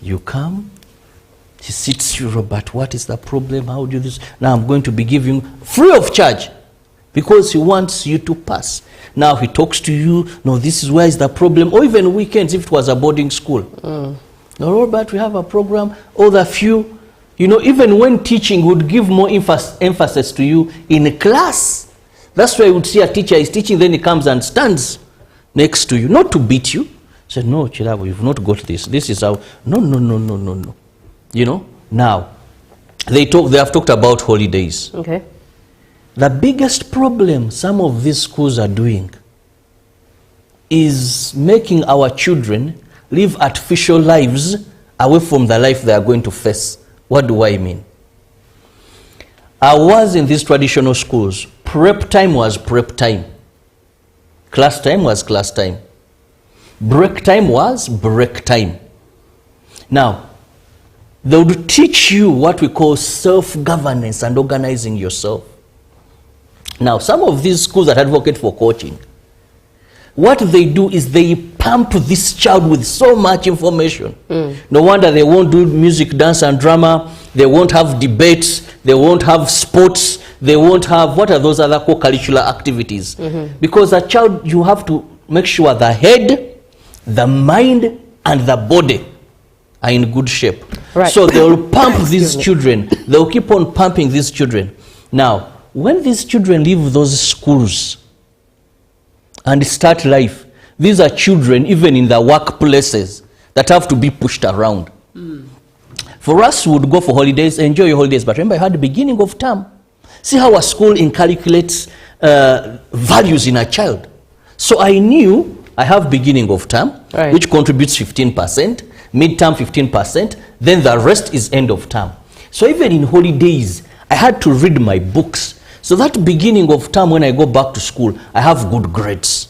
You come, he sits you, Robert, what is the problem? How do you do this? Now I'm going to be giving free of charge because he wants you to pass. Now he talks to you, no, this is where is the problem. Or even weekends if it was a boarding school. No, Robert, we have a program, all the few, you know, even when teaching would give more emphasis to you in class. That's why you would see a teacher is teaching, then he comes and stands next to you, not to beat you. Say, no, Chilabo, you've not got this. This is how, no. You know, now, they have talked about holidays. Okay. The biggest problem some of these schools are doing is making our children live artificial lives away from the life they are going to face. What do I mean? I was in these traditional schools. Prep time was prep time. Class time was class time. Break time was break time. Now, they would teach you what we call self-governance and organizing yourself. Now, some of these schools that advocate for coaching, what they do is they pump this child with so much information. No wonder they won't do music, dance, and drama. They won't have debates. They won't have sports. They won't have, what are those other co-curricular activities? Because a child, you have to make sure the head, the mind, and the body are in good shape. Right. So they will pump these children. They will keep on pumping these children. Now, when these children leave those schools and start life, these are children even in the workplaces that have to be pushed around. For us, we would go for holidays, enjoy your holidays, but remember you had the beginning of term. See how a school inculcates values in a child. So I knew I have beginning of term, Right. which contributes 15%, mid-term 15%, then the rest is end of term. So even in holidays, I had to read my books. So that beginning of term, when I go back to school, I have good grades.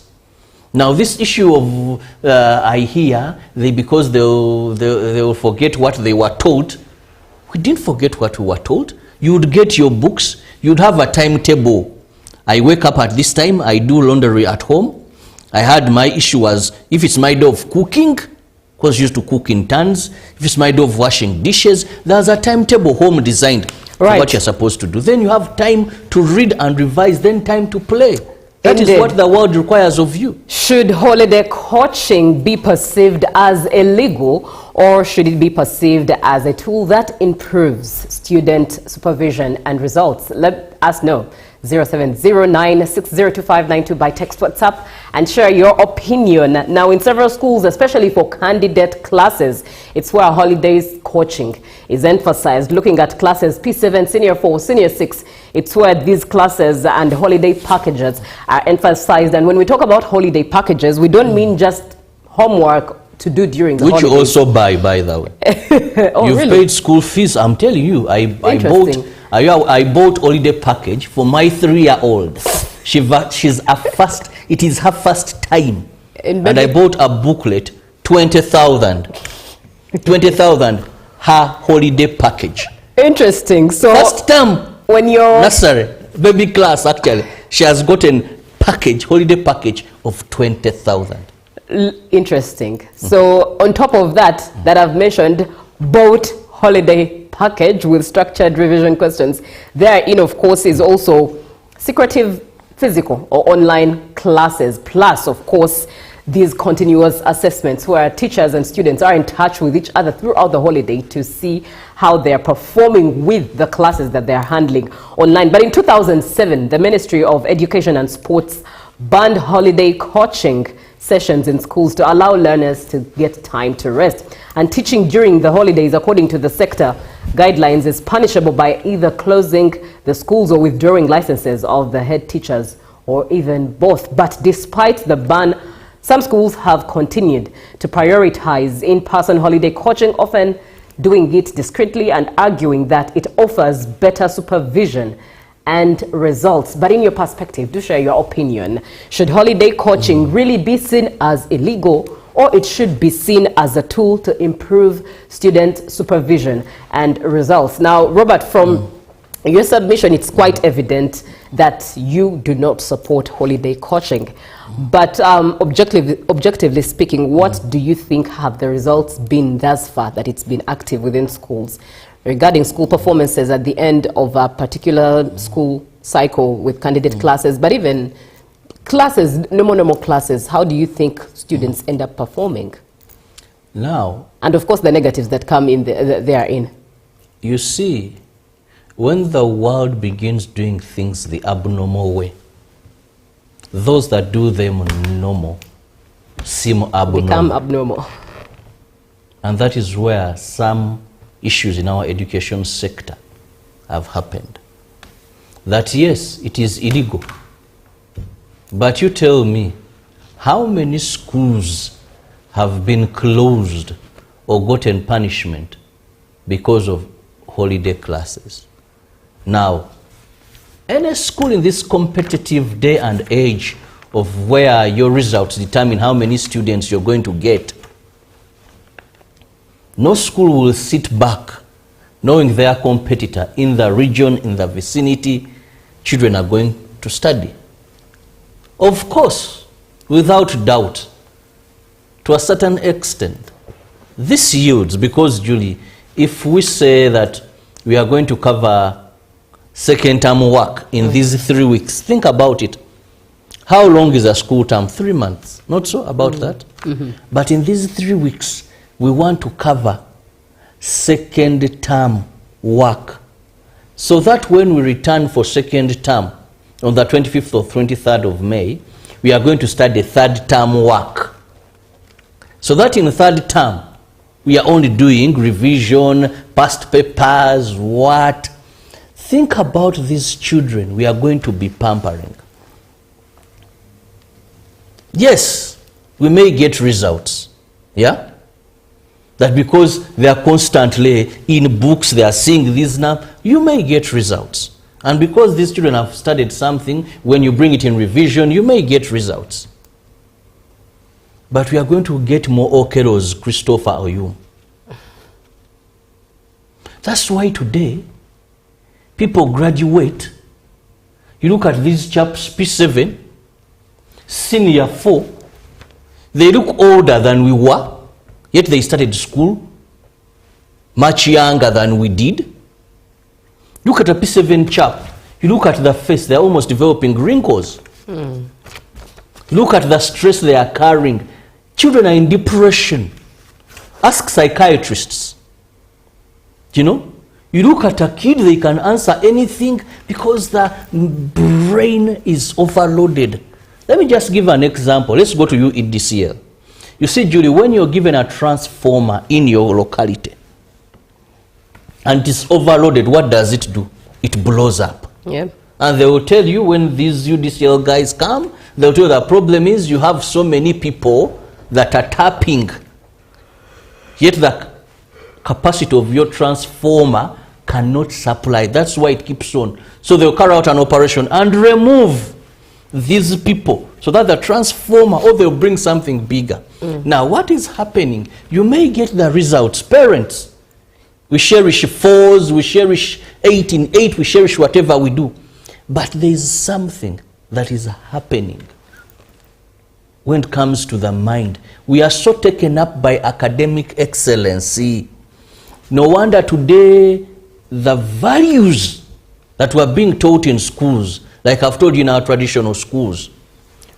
Now this issue of, I hear, because they will forget what they were taught. We didn't forget what we were told. You would get your books, you'd have a timetable. I wake up at this time, I do laundry at home. I had my issue was, if it's my day of cooking, because used to cook in turns, if it's my day of washing dishes, there's a timetable home designed for Right. what you're supposed to do. Then you have time to read and revise, then time to play. That is Indeed. what the world requires of you. Should holiday coaching be perceived as illegal, or should it be perceived as a tool that improves student supervision and results? Let us know. 0709602592 by text, WhatsApp, and share your opinion. Now, in several schools, especially for candidate classes, it's where holidays coaching is emphasized. Looking at classes P7, Senior 4, Senior 6, it's where these classes and holiday packages are emphasized. And when we talk about holiday packages, we don't mean just homework to do during the Which you holidays. also buy, by the way. Oh, You've really? paid school fees. I'm telling you, I Interesting. bought holiday package for my 3-year-old. It is her first time. And And I bought a booklet, 20,000. 20,000, her holiday package. Interesting. So First term, when you're nursery, baby class actually, she has gotten holiday package of 20,000. Interesting. So on top of that I've mentioned, boat holiday package with structured revision questions, therein of course is also secretive physical or online classes, plus of course these continuous assessments where teachers and students are in touch with each other throughout the holiday to see how they're performing with the classes that they're handling online. But in 2007, the Ministry of Education and Sports banned holiday coaching sessions in schools to allow learners to get time to rest. And teaching during the holidays, according to the sector guidelines, is punishable by either closing the schools or withdrawing licenses of the head teachers, or even both. But despite the ban, some schools have continued to prioritize in-person holiday coaching, often doing it discreetly and arguing that it offers better supervision and results. But in your perspective, do share your opinion. Should holiday coaching really be seen as illegal, or it should be seen as a tool to improve student supervision and results? Now, Robert, from your submission, it's quite evident that you do not support holiday coaching. But objectively speaking, what do you think have the results been thus far that it's been active within schools regarding school performances at the end of a particular school cycle with candidate classes, but even classes, normal classes? How do you think students end up performing? Now, And of course the negatives that come in therein. you see, when the world begins doing things the abnormal way, those that do them normal seem abnormal. Become abnormal. And that is where some issues in our education sector have happened. That yes, it is illegal. But you tell me, how many schools have been closed or gotten punishment because of holiday classes? Now, any school in this competitive day and age of where your results determine how many students you're going to get, no school will sit back knowing their competitor in the region, in the vicinity, children are going to study. Of course, without doubt, to a certain extent, this yields, because Julie, if we say that we are going to cover second term work in these 3 weeks, think about it. How long is a school term? 3 months. Not so about that. But in these 3 weeks, we want to cover second term work, so that when we return for second term on the 25th or 23rd of May, we are going to start the third term work. So that in the third term, we are only doing revision, past papers, what? Think about these children we are going to be pampering. Yes, we may get results. Yeah? That because they are constantly in books, they are seeing this now, you may get results. And because these children have studied something, when you bring it in revision, you may get results. But we are going to get more Okeros, Christopher, or you. That's why today, people graduate. You look at these chaps, P7, senior 4, they look older than we were, yet they started school much younger than we did. Look at a P7 chap, you look at the face, they're almost developing wrinkles. Look at the stress they are carrying. Children are in depression. Ask psychiatrists. You know, you look at a kid, they can answer anything because the brain is overloaded. Let me just give an example. Let's go to UEDCL. You see, Julie, when you're given a transformer in your locality and it's overloaded, what does it do? It blows up. Yeah. And they will tell you when these UDCL guys come, they'll tell you the problem is you have so many people that are tapping, yet the capacity of your transformer cannot supply. That's why it keeps on. So they'll carry out an operation and remove these people so that the transformer, or they'll bring something bigger. Now, what is happening? You may get the results. Parents, we cherish 4s, we cherish 8 in 8, we cherish whatever we do. But there is something that is happening when it comes to the mind. We are so taken up by academic excellency. No wonder today the values that were being taught in schools, like I've told you in our traditional schools,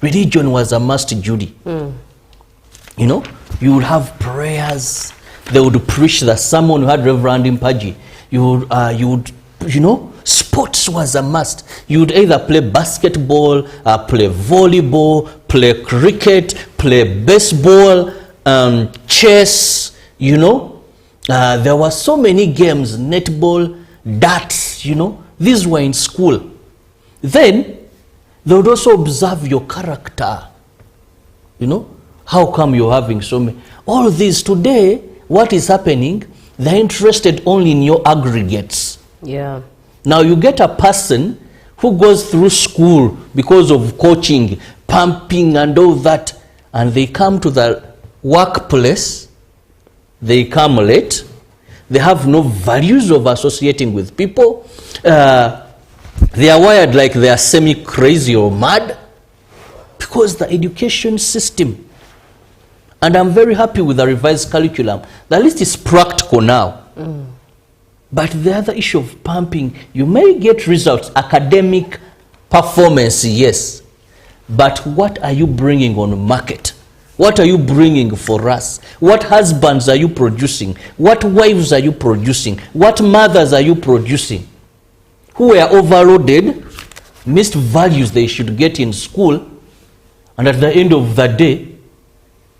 religion was a must, Judy. You know, you would have prayers, they would preach the sermon. You had Reverend Impaji. You would, you know, sports was a must. You would either play basketball, play volleyball, play cricket, play baseball, chess, you know. There were so many games, netball, darts, you know. These were in school. Then, they would also observe your character. You know, how come you're having so many? All these today, what is happening, they're interested only in your aggregates. Yeah. Now you get a person who goes through school because of coaching, pumping and all that, and they come to the workplace, they come late, they have no values of associating with people, they are wired like they are semi-crazy or mad because the education system. And I'm very happy with the revised curriculum. The list is practical now. But the other issue of pumping, you may get results, academic performance, yes. But what are you bringing on market? What are you bringing for us? What husbands are you producing? What wives are you producing? What mothers are you producing? Who are overloaded, missed values they should get in school, and at the end of the day,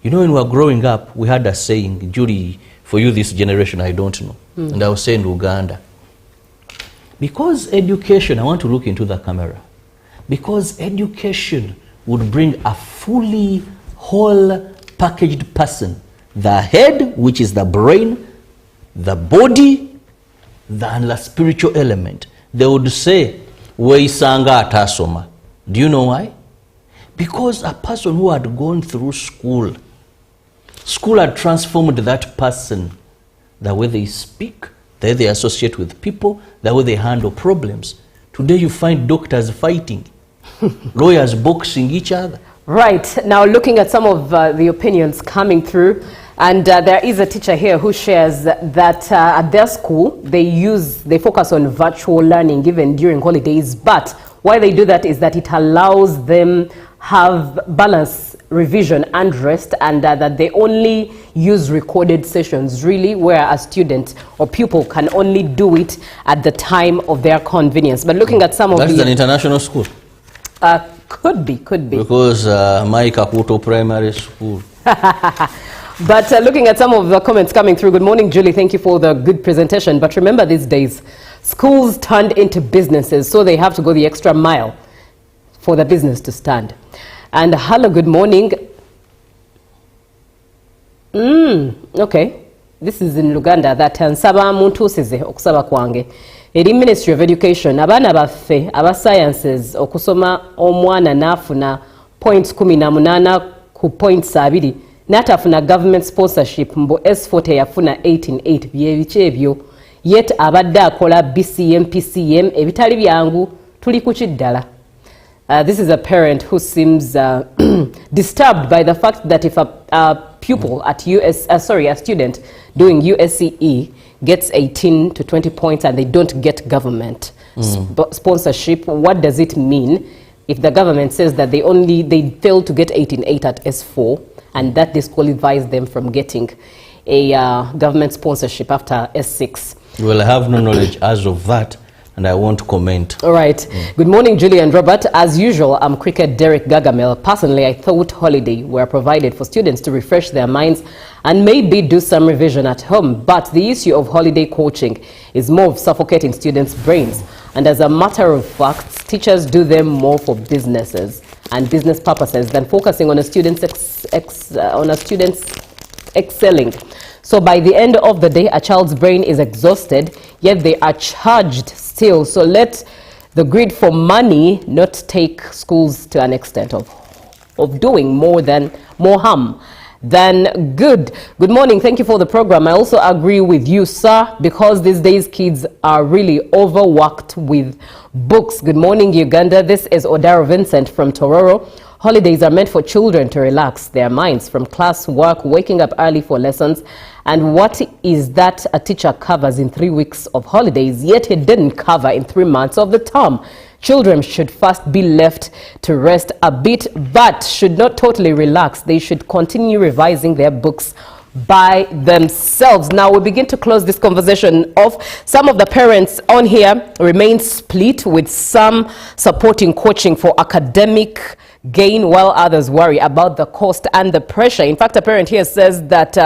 you know, when we were growing up, we had a saying, Judy, for you this generation, I don't know. And I was saying Uganda. Because education, I want to look into the camera. Because education would bring a fully whole packaged person. The head, which is the brain, the body, and the spiritual element. They would say, Weisanga atasoma. Do you know why? Because a person who had gone through school, school had transformed that person, the way they speak, the way they associate with people, the way they handle problems. Today you find doctors fighting, lawyers boxing each other. Right. Now looking at some of the opinions coming through, and there is a teacher here who shares that at their school they focus on virtual learning even during holidays, but why they do that is that it allows them have balance, revision and rest, and that they only use recorded sessions, really, where a student or pupil can only do it at the time of their convenience. But looking at some of That's an international school. Could be. Because my Kakuto Primary School. But looking at some of the comments coming through, good morning, Julie, thank you for the good presentation. But remember, these days, schools turned into businesses, so they have to go the extra mile for the business to stand. And hello, good morning. Okay, this is in Uganda that nsaba muntuusize okusaba kwange eri Ministry of Education abaana baffe aba sciences okusoma omwana n'afuna points 18 ku points 2 n'atafuna government sponsorship mbu S4 yafuna 18 byebiki ebyo yet abadde akola BCM PCM ebitali byangu tuli ku kiddala. This is a parent who seems disturbed by the fact that if a pupil at a student doing USCE gets 18 to 20 points and they don't get government sponsorship, what does it mean if the government says that they fail to get 18.8 at S4 and that disqualifies them from getting a government sponsorship after S6? Well, I have no knowledge as of that, and I won't comment. All right. Good morning, Julie and Robert. As usual, I'm Cricket Derek Gagamel. Personally, I thought holiday were provided for students to refresh their minds and maybe do some revision at home. But the issue of holiday coaching is more of suffocating students' brains. And as a matter of fact, teachers do them more for businesses and business purposes than focusing on a student's excelling. So by the end of the day, a child's brain is exhausted, yet they are charged still. So let the greed for money not take schools to an extent of doing more harm than good. Good morning. Thank you for the program. I also agree with you, sir, because these days kids are really overworked with books. Good morning, Uganda. This is Odaro Vincent from Tororo. Holidays are meant for children to relax their minds from class work, waking up early for lessons. And what is that a teacher covers in 3 weeks of holidays, yet he didn't cover in 3 months of the term? Children should first be left to rest a bit, but should not totally relax. They should continue revising their books by themselves. Now we begin to close this conversation off. Some of the parents on here remain split, with some supporting coaching for academic gain while others worry about the cost and the pressure. In fact, a parent here says that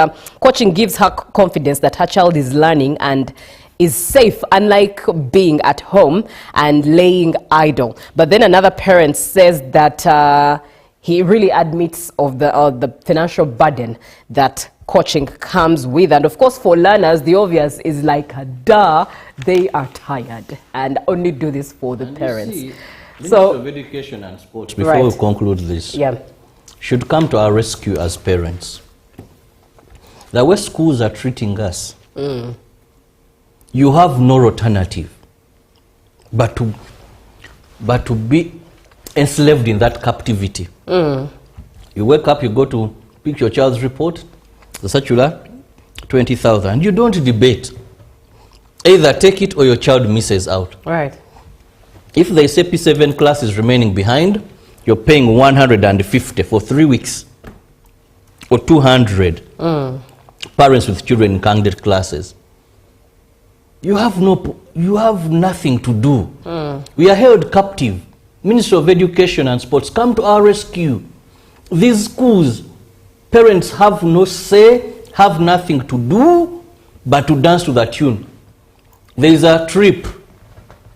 coaching gives her confidence that her child is learning and is safe, unlike being at home and laying idle. But then another parent says that he really admits of the financial burden that coaching comes with. And of course, for learners, the obvious is like, duh, they are tired and only do this for the parents. So, of Education and Sports, before we conclude this, should come to our rescue as parents. The way schools are treating us, you have no alternative but to be enslaved in that captivity. You wake up, you go to pick your child's report, the circular, 20,000. You don't debate. Either take it or your child misses out. Right. If they say P7 class is remaining behind, you're paying 150 for 3 weeks or 200. Parents with children in candidate classes. You have nothing to do. We are held captive. Ministry of Education and Sports, come to our rescue. These schools, parents have no say, have nothing to do but to dance to that tune. There is a trip.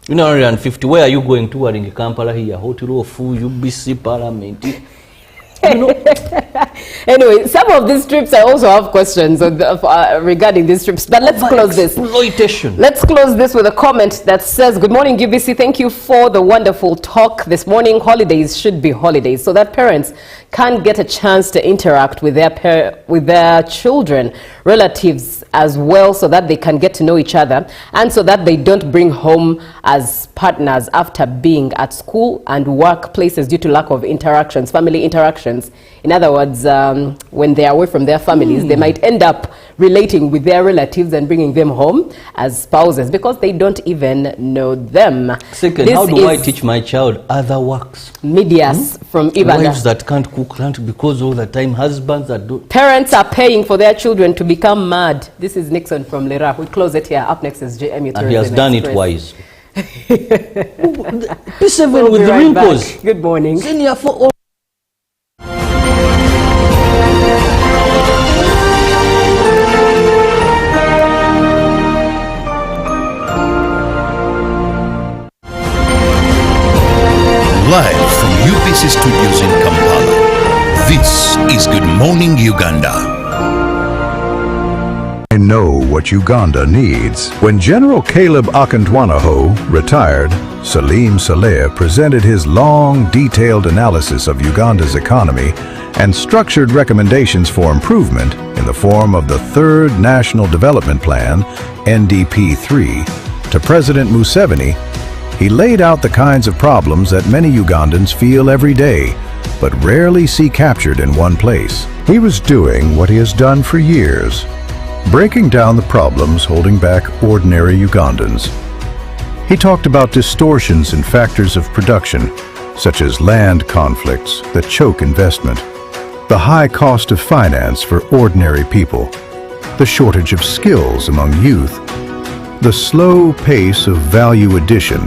150. Where are you going to? In Kampala here, Hotel of UBC Parliament. Anyway, some of these trips I also have questions regarding these trips. But let's close this. Exploitation. Let's close this with a comment that says, "Good morning, UBC. Thank you for the wonderful talk this morning. Holidays should be holidays so that parents can get a chance to interact with their children, relatives as well, so that they can get to know each other and so that they don't bring home as partners after being at school and workplaces due to lack of interactions, family interactions. In other words, when they are away from their families, they might end up relating with their relatives and bringing them home as spouses because they don't even know them." Second, how do I teach my child other works? Medias from Uganda. Wives that can't cook lunch because all the time husbands that do. Parents are paying for their children to become mad. This is Nixon from Lera. We close it here. Up next is JMU. And he has done it wise. P7 We'll with be the right wrinkles. back. Good morning. Senior for all. Live from UBC Studios in Kampala, this is Good Morning Uganda. I know what Uganda needs. When General Caleb Akantwanaho retired, Salim Saleh presented his long, detailed analysis of Uganda's economy and structured recommendations for improvement in the form of the Third National Development Plan, NDP-3, to President Museveni. He laid out the kinds of problems that many Ugandans feel every day, but rarely see captured in one place. He was doing what he has done for years, breaking down the problems holding back ordinary Ugandans. He talked about distortions in factors of production, such as land conflicts that choke investment, the high cost of finance for ordinary people, the shortage of skills among youth, the slow pace of value addition,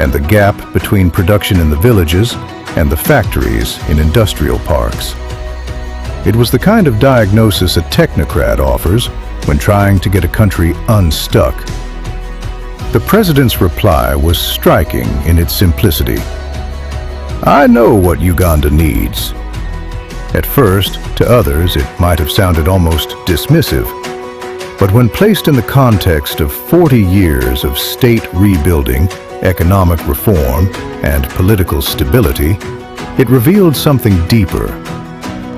and the gap between production in the villages and the factories in industrial parks. It was the kind of diagnosis a technocrat offers when trying to get a country unstuck. The president's reply was striking in its simplicity. I know what Uganda needs. At first, to others, it might have sounded almost dismissive. But when placed in the context of 40 years of state rebuilding, economic reform, and political stability, it revealed something deeper.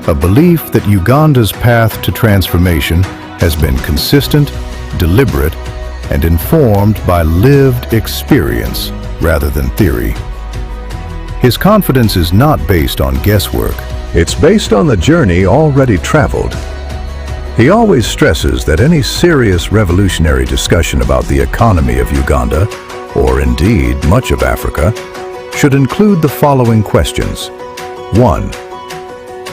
A belief that Uganda's path to transformation has been consistent, deliberate, and informed by lived experience rather than theory. His confidence is not based on guesswork. It's based on the journey already traveled. He always stresses that any serious revolutionary discussion about the economy of Uganda, or indeed much of Africa, should include the following questions. 1.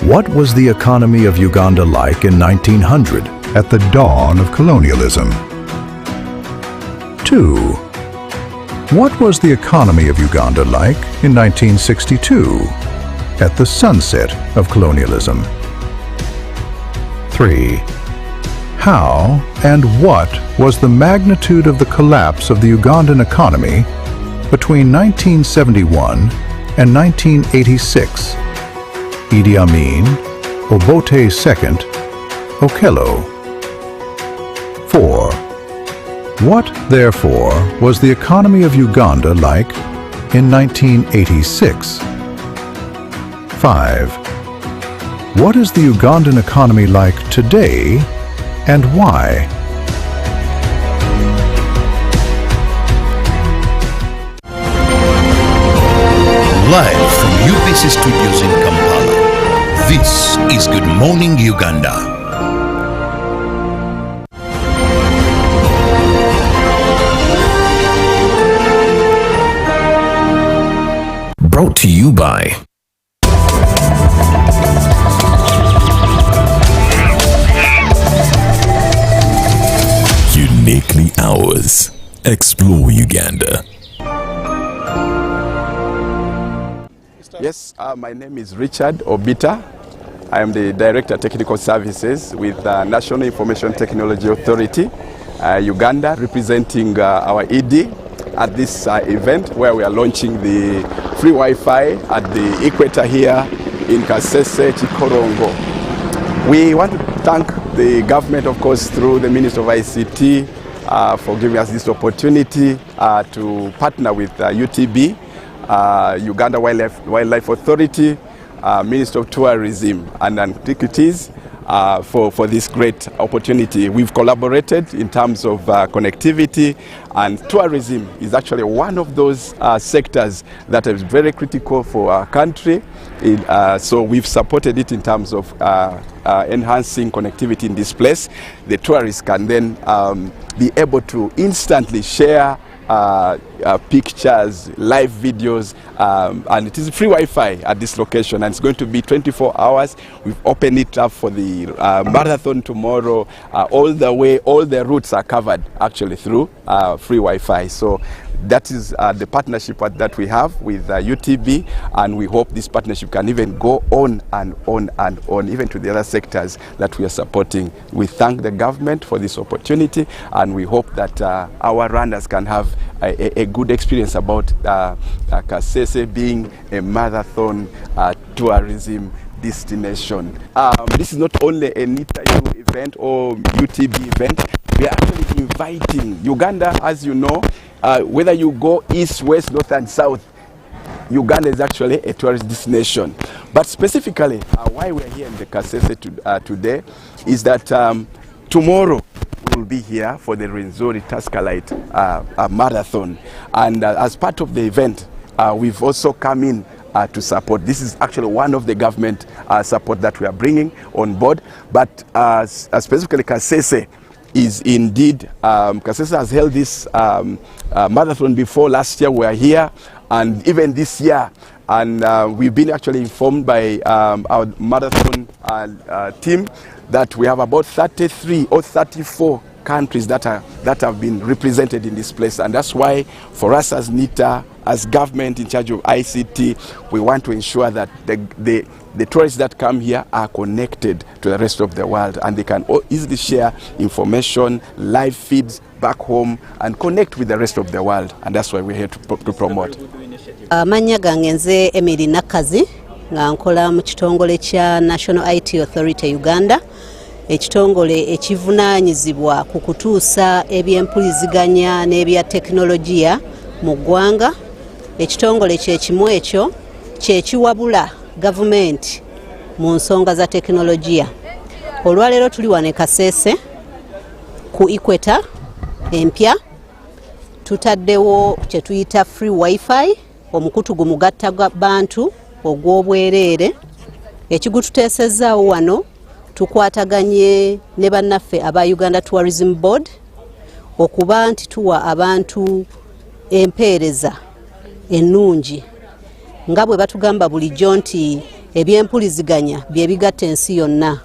What was the economy of Uganda like in 1900, at the dawn of colonialism? 2. What was the economy of Uganda like in 1962, at the sunset of colonialism? 3. How and what was the magnitude of the collapse of the Ugandan economy between 1971 and 1986? Idi Amin, Obote II, Okello. 4. What, therefore, was the economy of Uganda like in 1986? 5. What is the Ugandan economy like today, and why? Live from UBC Studios in Kampala, this is Good Morning Uganda. Brought to you by Uniquely Ours. Explore Uganda. Yes, my name is Richard Obita. I am the Director of Technical Services with National Information Technology Authority, Uganda, representing our ED at this event where we are launching the free Wi-Fi at the equator here in Kasese, Chikorongo. We want to thank the government, of course, through the Minister of ICT for giving us this opportunity to partner with UTB, Uganda Wildlife Authority, Minister of Tourism and Antiquities for this great opportunity. We've collaborated in terms of connectivity, and tourism is actually one of those sectors that is very critical for our country. So we've supported it in terms of enhancing connectivity in this place. The tourists can then be able to instantly share pictures, live videos, and it is free Wi-Fi at this location, and it's going to be 24 hours. We've opened it up for the marathon tomorrow. All the routes are covered actually through free Wi-Fi. So that is the partnership that we have with UTB, and we hope this partnership can even go on and on and on, even to the other sectors that we are supporting. We thank the government for this opportunity, and we hope that our runners can have a good experience about Kasese being a marathon tourism destination. This is not only a NITA-U event or UTB event. We are actually inviting Uganda, as you know, whether you go east, west, north and south, Uganda is actually a tourist destination. But specifically, why we're here in the Kasese today is that tomorrow we'll be here for the Rwenzori Taskalite marathon. And as part of the event, we've also come in to support. This is actually one of the government support that we are bringing on board. But specifically Kasese is indeed, Kasese has held this marathon before. Last year we were here, and even this year, and we've been actually informed by our marathon team that we have about 33 or 34 countries that have been represented in this place. And that's why for us as NITA, as government in charge of ICT, we want to ensure that the tourists that come here are connected to the rest of the world, and they can easily share information, live feeds back home, and connect with the rest of the world. And that's why we're here to promote. Amanya gange nze Emily Nakazi nga nkola mu kitongole kya National IT Authority Uganda, ekitongole ekivunaanyizibwa ku kutuusa ebyempuliziganya n'ebya teknologiya mu ggwanga. Ekitongole kyekimu ekyo kyekiwabula gavumenti mu nsonga za teknologiya. Olwaleero tuli wano e Kasese ku Equator empya, tutaddewo kye tuyita free wifi, omukutu gumugatta bantu ogw'obwereere. Ekigututeesezaawo wano, tukwataganye ne bannaffe aba Uganda Tourism Board okuba nti tuwa abantu empeereza ennungi nga bwe batugamba bulijjo nti ebyempuliziganya bye bigatta ensi yonna.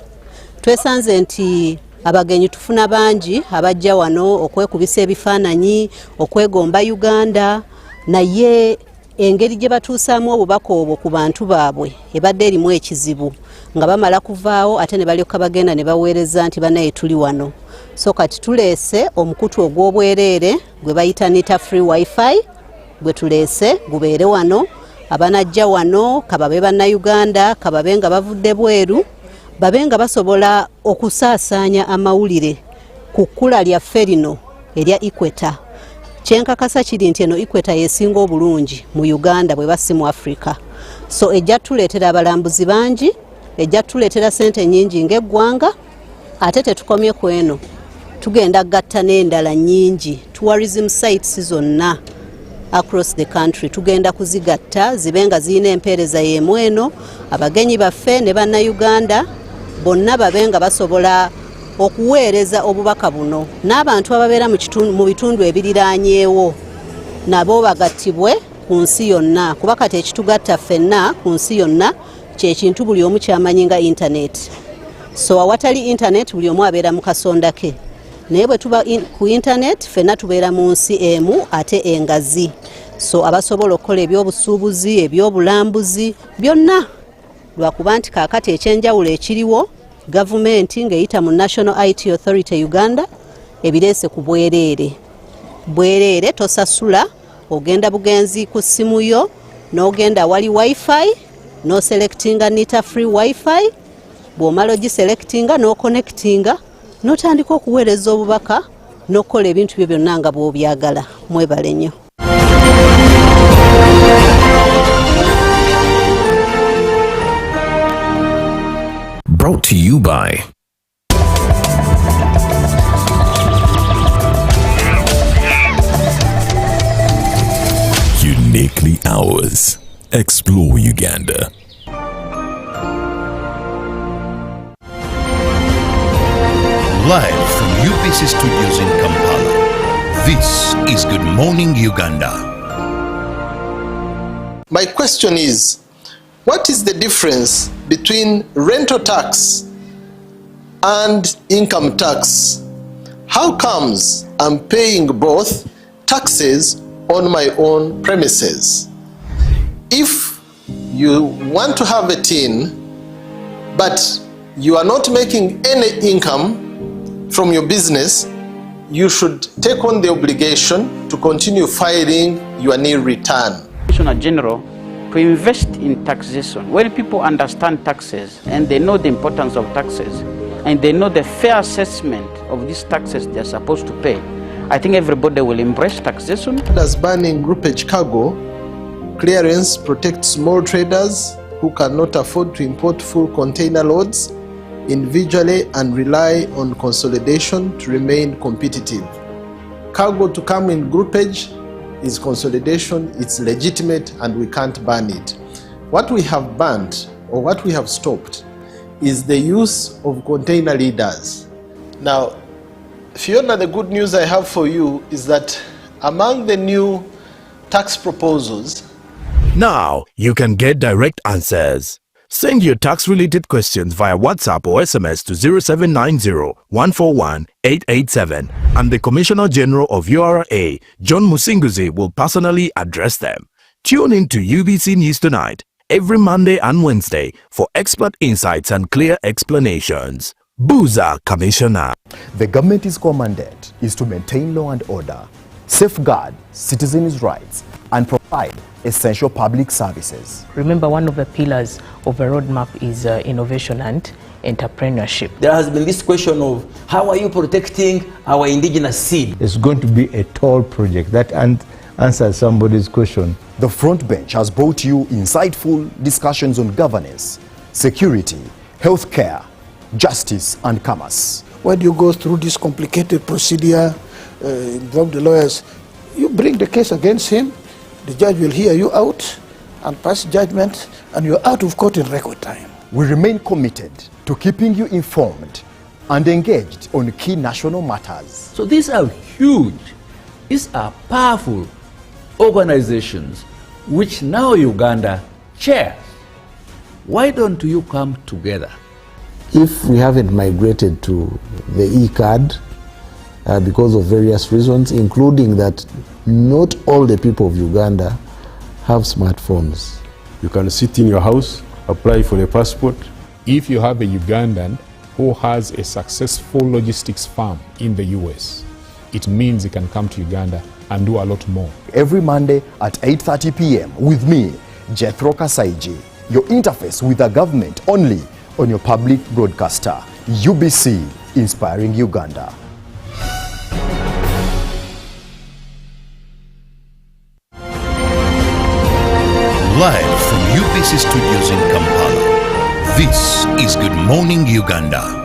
Twesanze nti abagenyi tufuna bangi abajja wano okwekubisa ebifaananyi, okwegomba Uganda, naye engeri gye batuusaamu obubaka obwo ku bantu baabwe ebadde erimu ekizibu, nga bamala kuvaawo ate ne balyoka bagenda ne baweereza nti banaye tuli wano. So kati tuleese omukutu ogw'obwereere gwe bayita NITA free wifi, gwe tuleese gubeere wano. Abanajja wano kababe bannayuganda, kababe nga bavudde bweru, babe nga basobola okusaasaanya amawulire ku kkula lyaffe lino erya Equator. Kyenkakasa kiri nti eno Equator yesinga obulungi mu Uganda bwe basi mu Africa. So ejja tuleetera abalambuzi bangi, ejja tuleetera sente nnyingi ng'eggwanga, ate tetukomye ku eno, tugenda gatta n'endala nnyingi, tourism sites zonna across the country tugenda kuzigatta zibe nga ziyina empeereza y'emu eno. Abagenyi baffe ne bannayuganda bonna babe nga basobola okuweereza obubaka buno, n'abantu ababeera mu bitundu ebiriraanyeewo nabo bagattibwe ku nsi yonna, kuba kati ekitugatta ffenna ku nsi yonna kye kintu buli omu kyamanyi nga internet. So awatali internet buli omu abeera mu kasonda ke, naye bwe tuba ku internet ffenna tubeera mu nsi emu ate engazi. So abasobola okukola ebyobusuubuzi, ebyobulambuzi byonna, lwakuba nti kaakati ekyenjawulo ekiriwo gavumenti ng'eyita mu National IT Authority Uganda ebireese ku bwereere. Bwereere tosasula, ogenda bugenzi ku ssimu yo n'ogenda wali wifi n'oselectinga NITA free wifi, bw'omala ogiselectinga n'oconnectinga n'otandika okuweereza obubaka n'okukola ebintu byo byonna nga bw'obyagala. Mwebale nnyo. Brought to you by Uniquely Ours. Explore Uganda. Live from UBC Studios in Kampala, this is Good Morning Uganda. My question is, what is the difference between rental tax and income tax? How comes I'm paying both taxes on my own premises? If you want to have a tin, but you are not making any income from your business, you should take on the obligation to continue filing your nil return. Commissioner General to invest in taxation. When people understand taxes and they know the importance of taxes and they know the fair assessment of these taxes they're supposed to pay, I think everybody will embrace taxation. As banning groupage cargo clearance protects small traders who cannot afford to import full container loads individually and rely on consolidation to remain competitive. Cargo to come in groupage is consolidation, it's legitimate, and we can't ban it. What we have banned or what we have stopped is the use of container leaders. Now, Fiona, the good news I have for you is that among the new tax proposals, now you can get direct answers. Send your tax-related questions via WhatsApp or SMS to 0790-141-887 and the Commissioner General of URA, John Musinguzi, will personally address them. Tune in to UBC News Tonight every Monday and Wednesday for expert insights and clear explanations. Buza Commissioner. The government's mandate is to maintain law and order, safeguard citizens' rights, and provide essential public services. Remember, one of the pillars of a roadmap is innovation and entrepreneurship. There has been this question of how are you protecting our indigenous seed? It's going to be a tall project. That answers somebody's question. The front bench has brought you insightful discussions on governance, security, healthcare, justice, and commerce. When you go through this complicated procedure, involve the lawyers, you bring the case against him, the judge will hear you out and pass judgment, and you're out of court in record time. We remain committed to keeping you informed and engaged on key national matters. So these are huge, these are powerful organizations which now Uganda chairs. Why don't you come together? If we haven't migrated to the e-card because of various reasons, including that not all the people of Uganda have smartphones. You can sit in your house, apply for a passport. If you have a Ugandan who has a successful logistics firm in the US, it means he can come to Uganda and do a lot more. Every Monday at 8:30 p.m. with me, Jethro Kasaiji, your interface with the government only on your public broadcaster, UBC, Inspiring Uganda. Live from UBC Studios in Kampala, this is Good Morning Uganda.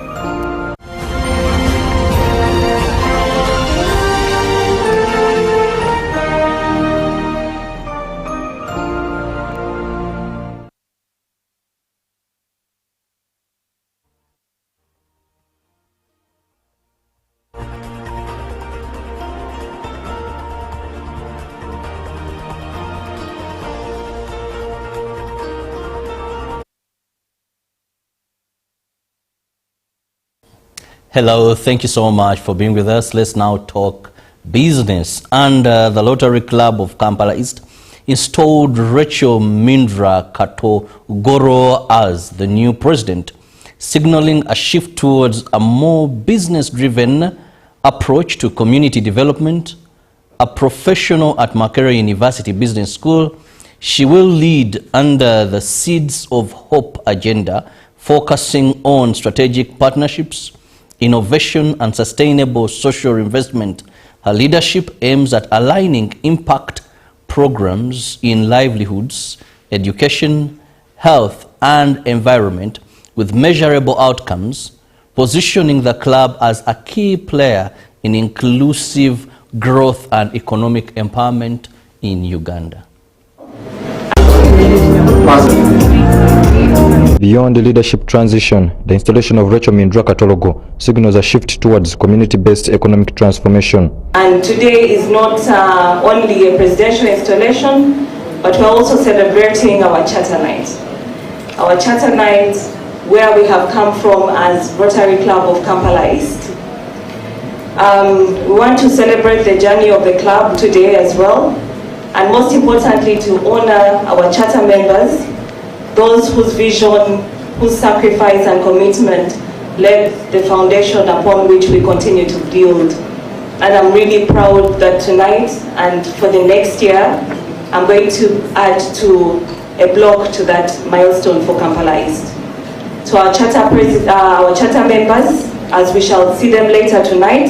Hello, thank you so much for being with us. Let's now talk business. And the Lottery Club of Kampala East installed Rachel Mindra Kato Goro as the new president, signaling a shift towards a more business-driven approach to community development. A professional at Makerere University Business School, she will lead under the Seeds of Hope agenda, focusing on strategic partnerships, innovation and sustainable social investment. Her leadership aims at aligning impact programs in livelihoods, education, health and environment with measurable outcomes, positioning the club as a key player in inclusive growth and economic empowerment in Uganda. Beyond the leadership transition, the installation of Rachel Mindra Katologo signals a shift towards community-based economic transformation. And today is not only a presidential installation, but we're also celebrating our charter night. Our charter night, where we have come from as Rotary Club of Kampala East. We want to celebrate the journey of the club today as well, and most importantly to honor our charter members, those whose vision, whose sacrifice and commitment led the foundation upon which we continue to build. And I'm really proud that tonight and for the next year, I'm going to add to a block to that milestone for Kampala East. To our charter members, as we shall see them later tonight,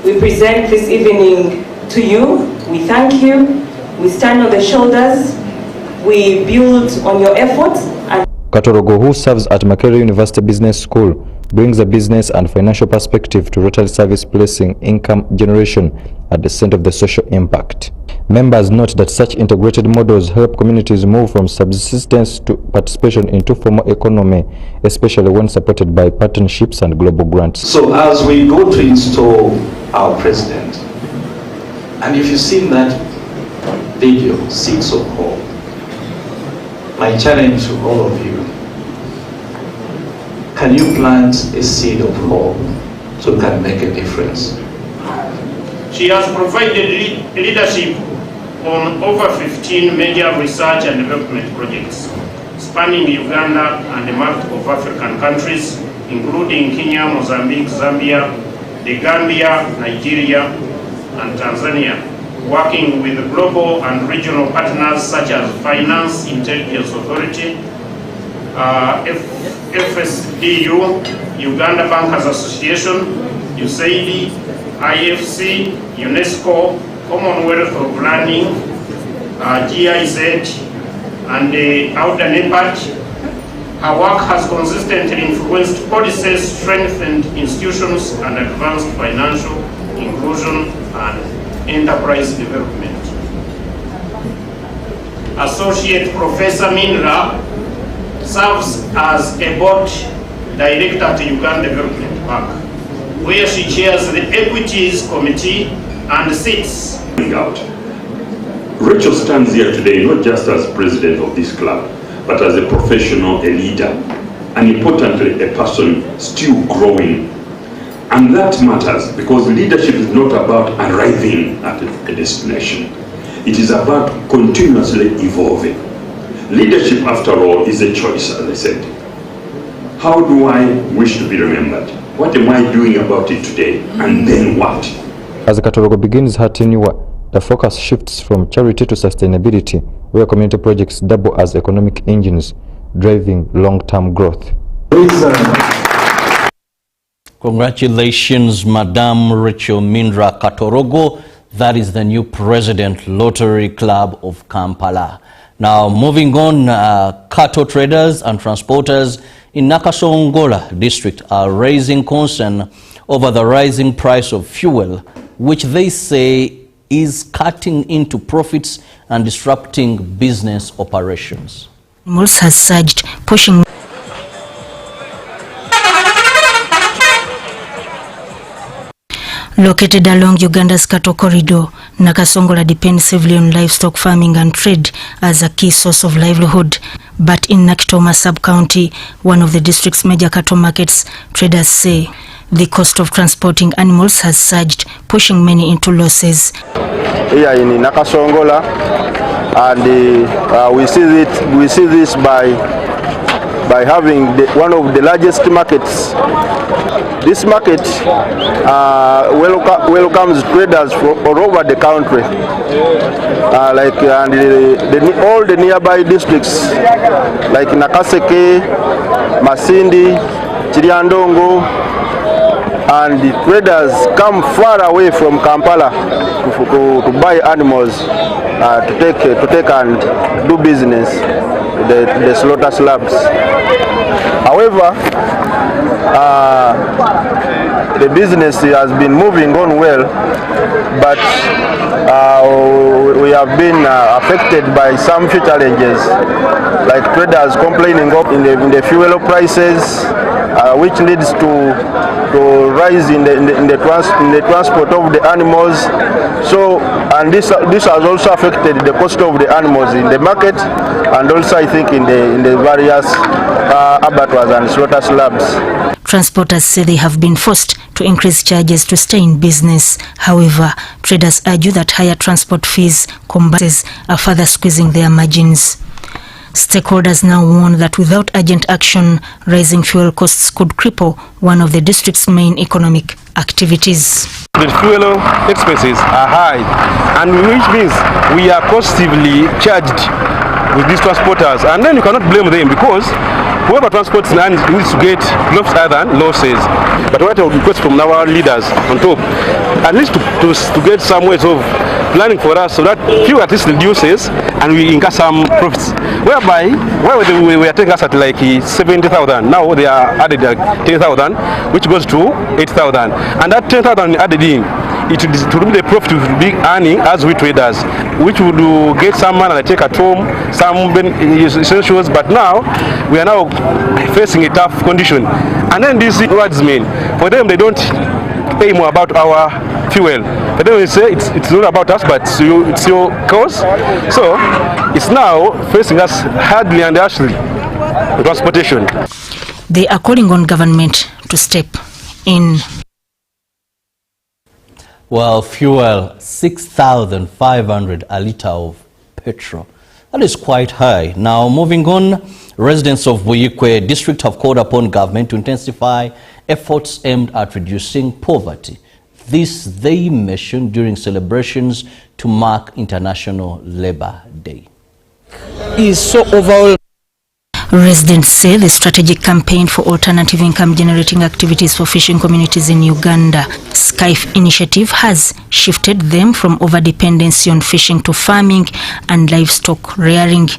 we present this evening to you. We thank you. We stand on the shoulders. We build on your efforts. And Katorogo, who serves at Makerere University Business School, brings a business and financial perspective to Rotary service, placing income generation at the center of the social impact. Members note that such integrated models help communities move from subsistence to participation into formal economy, especially when supported by partnerships and global grants. So as we go to install our president, and if you've seen that video, Seeds of Hope, my challenge to all of you, can you plant a seed of hope so it can make a difference? She has provided leadership on over 15 major research and development projects spanning Uganda and multiple African countries, including Kenya, Mozambique, Zambia, the Gambia, Nigeria, and Tanzania, working with global and regional partners such as Finance Intelligence Authority, FSDU, Uganda Bankers Association, USAID, IFC, UNESCO, Commonwealth of Learning, GIZ, and the Outer NEPAD. Her work has consistently influenced policies, strengthened institutions, and advanced financial inclusion and enterprise development. Associate Professor Minra serves as a board director at Uganda Development Bank, where she chairs the Equities Committee and sits. Rachel stands here today not just as president of this club, but as a professional, a leader, and importantly, a person still growing. And that matters because leadership is not about arriving at a destination. It is about continuously evolving. Leadership, after all, is a choice, as I said. How do I wish to be remembered? What am I doing about it today? And then what? As Katorogo begins her tenure, the focus shifts from charity to sustainability, where community projects double as economic engines, driving long-term growth. Congratulations, Madam Rachel Mindra Katorogo. That is the new president, Rotary Club of Kampala. Now, moving on, cattle traders and transporters in Nakasongola district are raising concern over the rising price of fuel, which they say is cutting into profits and disrupting business operations. Animals has surged, pushing Located along Uganda's cattle corridor, Nakasongola depends heavily on livestock farming and trade as a key source of livelihood. But in Nakitoma sub-county, one of the district's major cattle markets, traders say the cost of transporting animals has surged, pushing many into losses. Here in Nakasongola, and we see this by having one of the largest markets. This market welcomes traders from all over the country, all the nearby districts like Nakaseke, Masindi, Chiriandongo, and the traders come far away from Kampala to buy animals to take and do business, the slaughter slabs. However, the business has been moving on well, but we have been affected by some few challenges, like traders complaining in the fuel prices, which leads to rise in the transport of the animals. So, and this has also affected the cost of the animals in the market, and also I think in the various abattoirs and slaughter slabs. Transporters say they have been forced to increase charges to stay in business. However, traders argue that higher transport fees combined are further squeezing their margins. Stakeholders now warn that without urgent action, rising fuel costs could cripple one of the district's main economic activities. The fuel expenses are high, and which means we are positively charged with these transporters, and then you cannot blame them because whoever transports land needs to get less than losses. But what I would request from our leaders on top, at least to get some ways of planning for us so that fuel at least reduces and we incur some profits. Whereby, where they were taking us at like 70,000, now they are added like 10,000, which goes to 8,000. And that 10,000 added in, it would be the profit we would be earning as we traders, which would get some money I take at home, some essentials, but now we are now facing a tough condition. And then these herdsmen, for them they don't pay more about our fuel. For them they say it's not about us, but it's your cause. So it's now facing us hardly and harshly, transportation. They are calling on government to step in. Well, fuel, 6,500 a litre of petrol. That is quite high. Now, moving on, residents of Buyikwe district have called upon government to intensify efforts aimed at reducing poverty. This they mentioned during celebrations to mark International Labour Day. Is so overall. Residents say the strategic campaign for alternative income generating activities for fishing communities in Uganda, SCIFE initiative, has shifted them from over-dependency on fishing to farming and livestock rearing.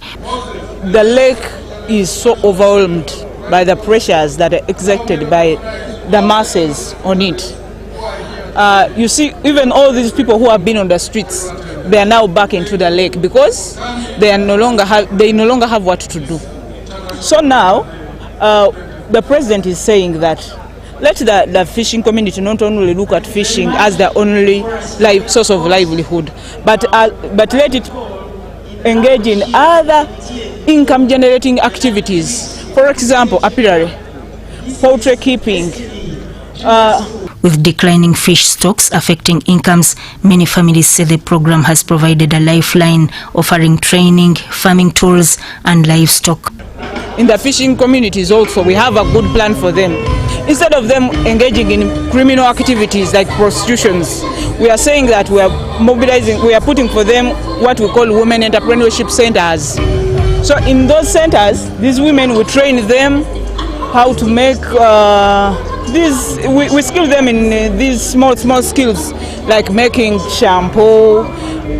The lake is so overwhelmed by the pressures that are exerted by the masses on it. You see, even all these people who have been on the streets, they are now back into the lake because they no longer have what to do. So now, the president is saying that let the fishing community not only look at fishing as the only source of livelihood, but let it engage in other income-generating activities. For example, apiary, poultry keeping. With declining fish stocks affecting incomes, many families say the program has provided a lifeline, offering training, farming tools, and livestock. In the fishing communities also, we have a good plan for them. Instead of them engaging in criminal activities like prostitutions, we are saying that we are mobilizing, we are putting for them what we call women entrepreneurship centers. So in those centers, these women, we train them how to make we skill them in these small skills like making shampoo,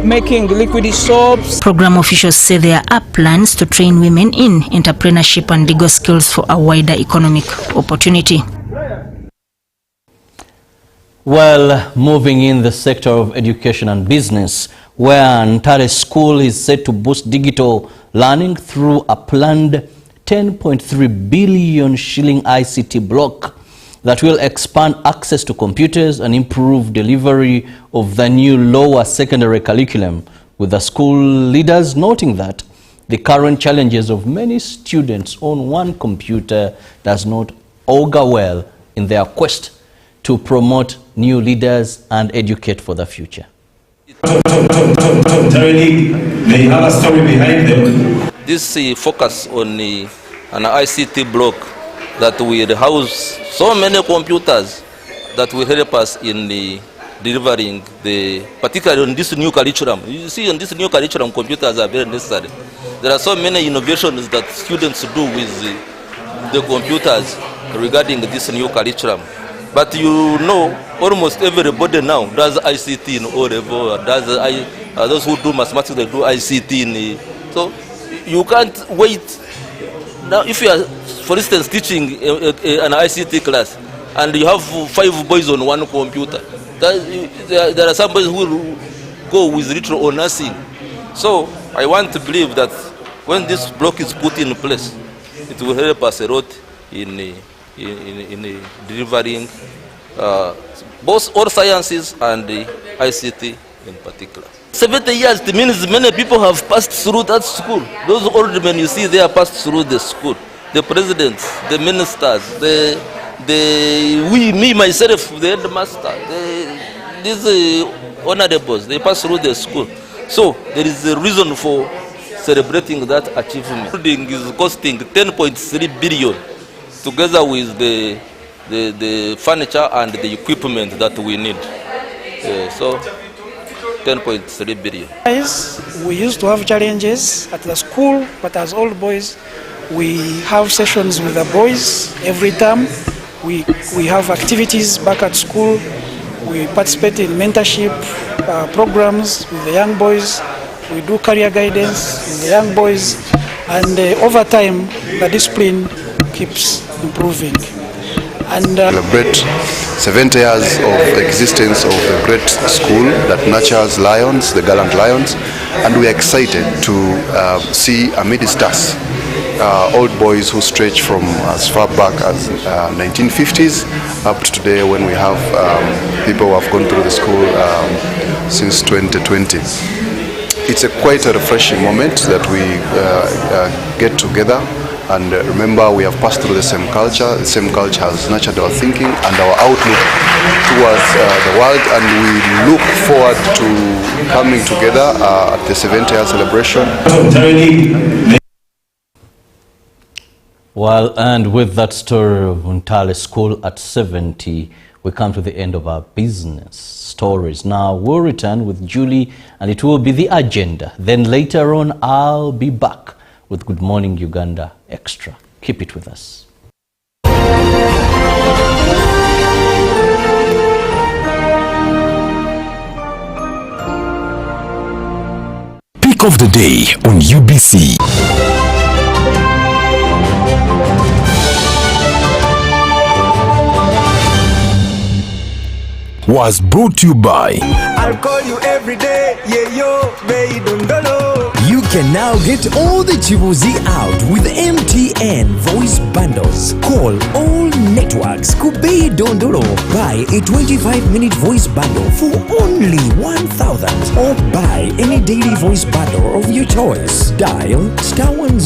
making liquid soaps. Program officials say there are plans to train women in entrepreneurship and legal skills for a wider economic opportunity. Well, moving in the sector of education and business, where Ntare School is set to boost digital learning through a planned 10.3 billion shilling ICT block that will expand access to computers and improve delivery of the new lower secondary curriculum, with the school leaders noting that the current challenges of many students on one computer does not augur well in their quest to promote new leaders and educate for the future. They have a story behind them. This focus on an ICT block that will house so many computers that will help us in delivering particularly on this new curriculum. You see, on this new curriculum, computers are very necessary. There are so many innovations that students do with the computers regarding this new curriculum. But you know, almost everybody now does ICT in O level, those who do mathematics, they do ICT. So you can't wait. Now, if you are, for instance, teaching an ICT class and you have 5 boys on one computer, there are some boys who will go with little or nothing. So I want to believe that when this block is put in place, it will help us a lot in delivering both all sciences and ICT in particular. 70 years, it means many people have passed through that school. Those old men you see, they have passed through the school. The presidents, the ministers, me, myself, the headmaster, these honorables, they pass through the school. So there is a reason for celebrating that achievement. The building is costing 10.3 billion, together with the furniture and the equipment that we need. So 10.3 billion. We used to have challenges at the school, but as old boys, we have sessions with the boys every term. We have activities back at school. We participate in mentorship programs with the young boys. We do career guidance with the young boys. And over time, the discipline keeps improving. And celebrate 70 years of existence of the great school that nurtures lions, the gallant lions, and we are excited to see amidst us old boys who stretch from as far back as 1950s up to today, when we have people who have gone through the school since 2020. It's quite a refreshing moment that we get together. And remember, we have passed through the same culture. The same culture has nurtured our thinking and our outlook towards the world. And we look forward to coming together at the 70th celebration. Well, and with that story of Untale School at 70, we come to the end of our business stories. Now, we'll return with Julie, and it will be the agenda. Then later on, I'll be back with Good Morning Uganda Extra. Keep it with us. Pick of the day on UBC. Was brought to you by I'll call you every day, yeah yo, Beidundolo. You can now get all the Chibuzi out with MTN voice bundles. Call all networks Kubei Dondoro. Buy a 25-minute voice bundle for only 1,000, or buy any daily voice bundle of your choice. Dial *100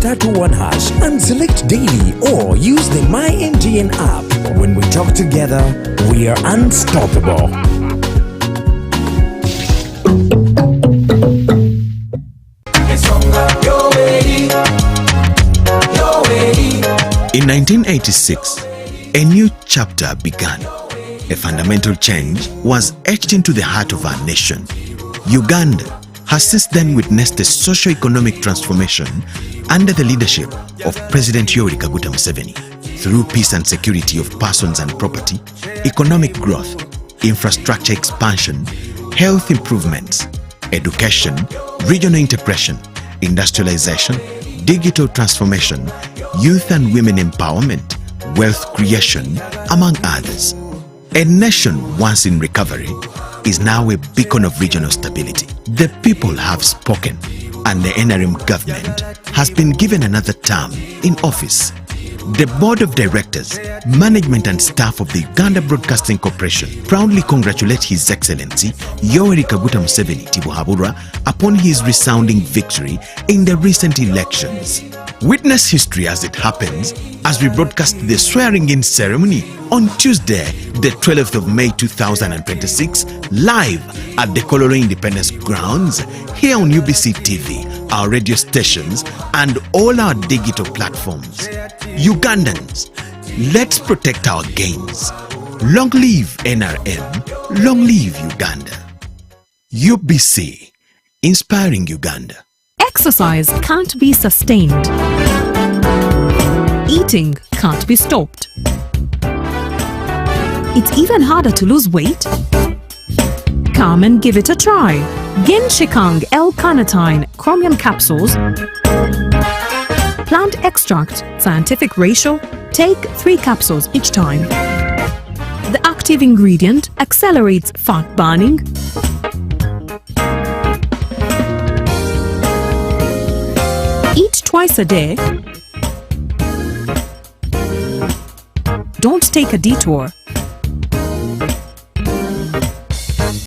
*21# and select daily, or use the My MTN app. When we talk together, we are unstoppable. In 1986, a new chapter began. A fundamental change was etched into the heart of our nation. Uganda has since then witnessed a socio-economic transformation under the leadership of President Yoweri Kaguta Museveni. Through peace and security of persons and property, economic growth, infrastructure expansion, health improvements, education, regional integration, industrialization, digital transformation, youth and women empowerment, wealth creation, among others. A nation once in recovery is now a beacon of regional stability. The people have spoken, and the NRM government has been given another term in office. The Board of Directors, Management and Staff of the Uganda Broadcasting Corporation proudly congratulate His Excellency Yoweri Kaguta Museveni Tibuhaburwa upon his resounding victory in the recent elections. Witness history as it happens as we broadcast the swearing-in ceremony on Tuesday, the 12th of May 2026, live at the Kololo Independence Grounds, here on UBC TV, our radio stations, and all our digital platforms. Ugandans, let's protect our gains. Long live NRM, long live Uganda. UBC, inspiring Uganda. Exercise can't be sustained. Eating can't be stopped. It's even harder to lose weight. Come and give it a try. Genshikang L-carnitine chromium capsules, plant extract, scientific ratio, take 3 capsules each time. The active ingredient accelerates fat burning, eat twice a day. Don't take a detour.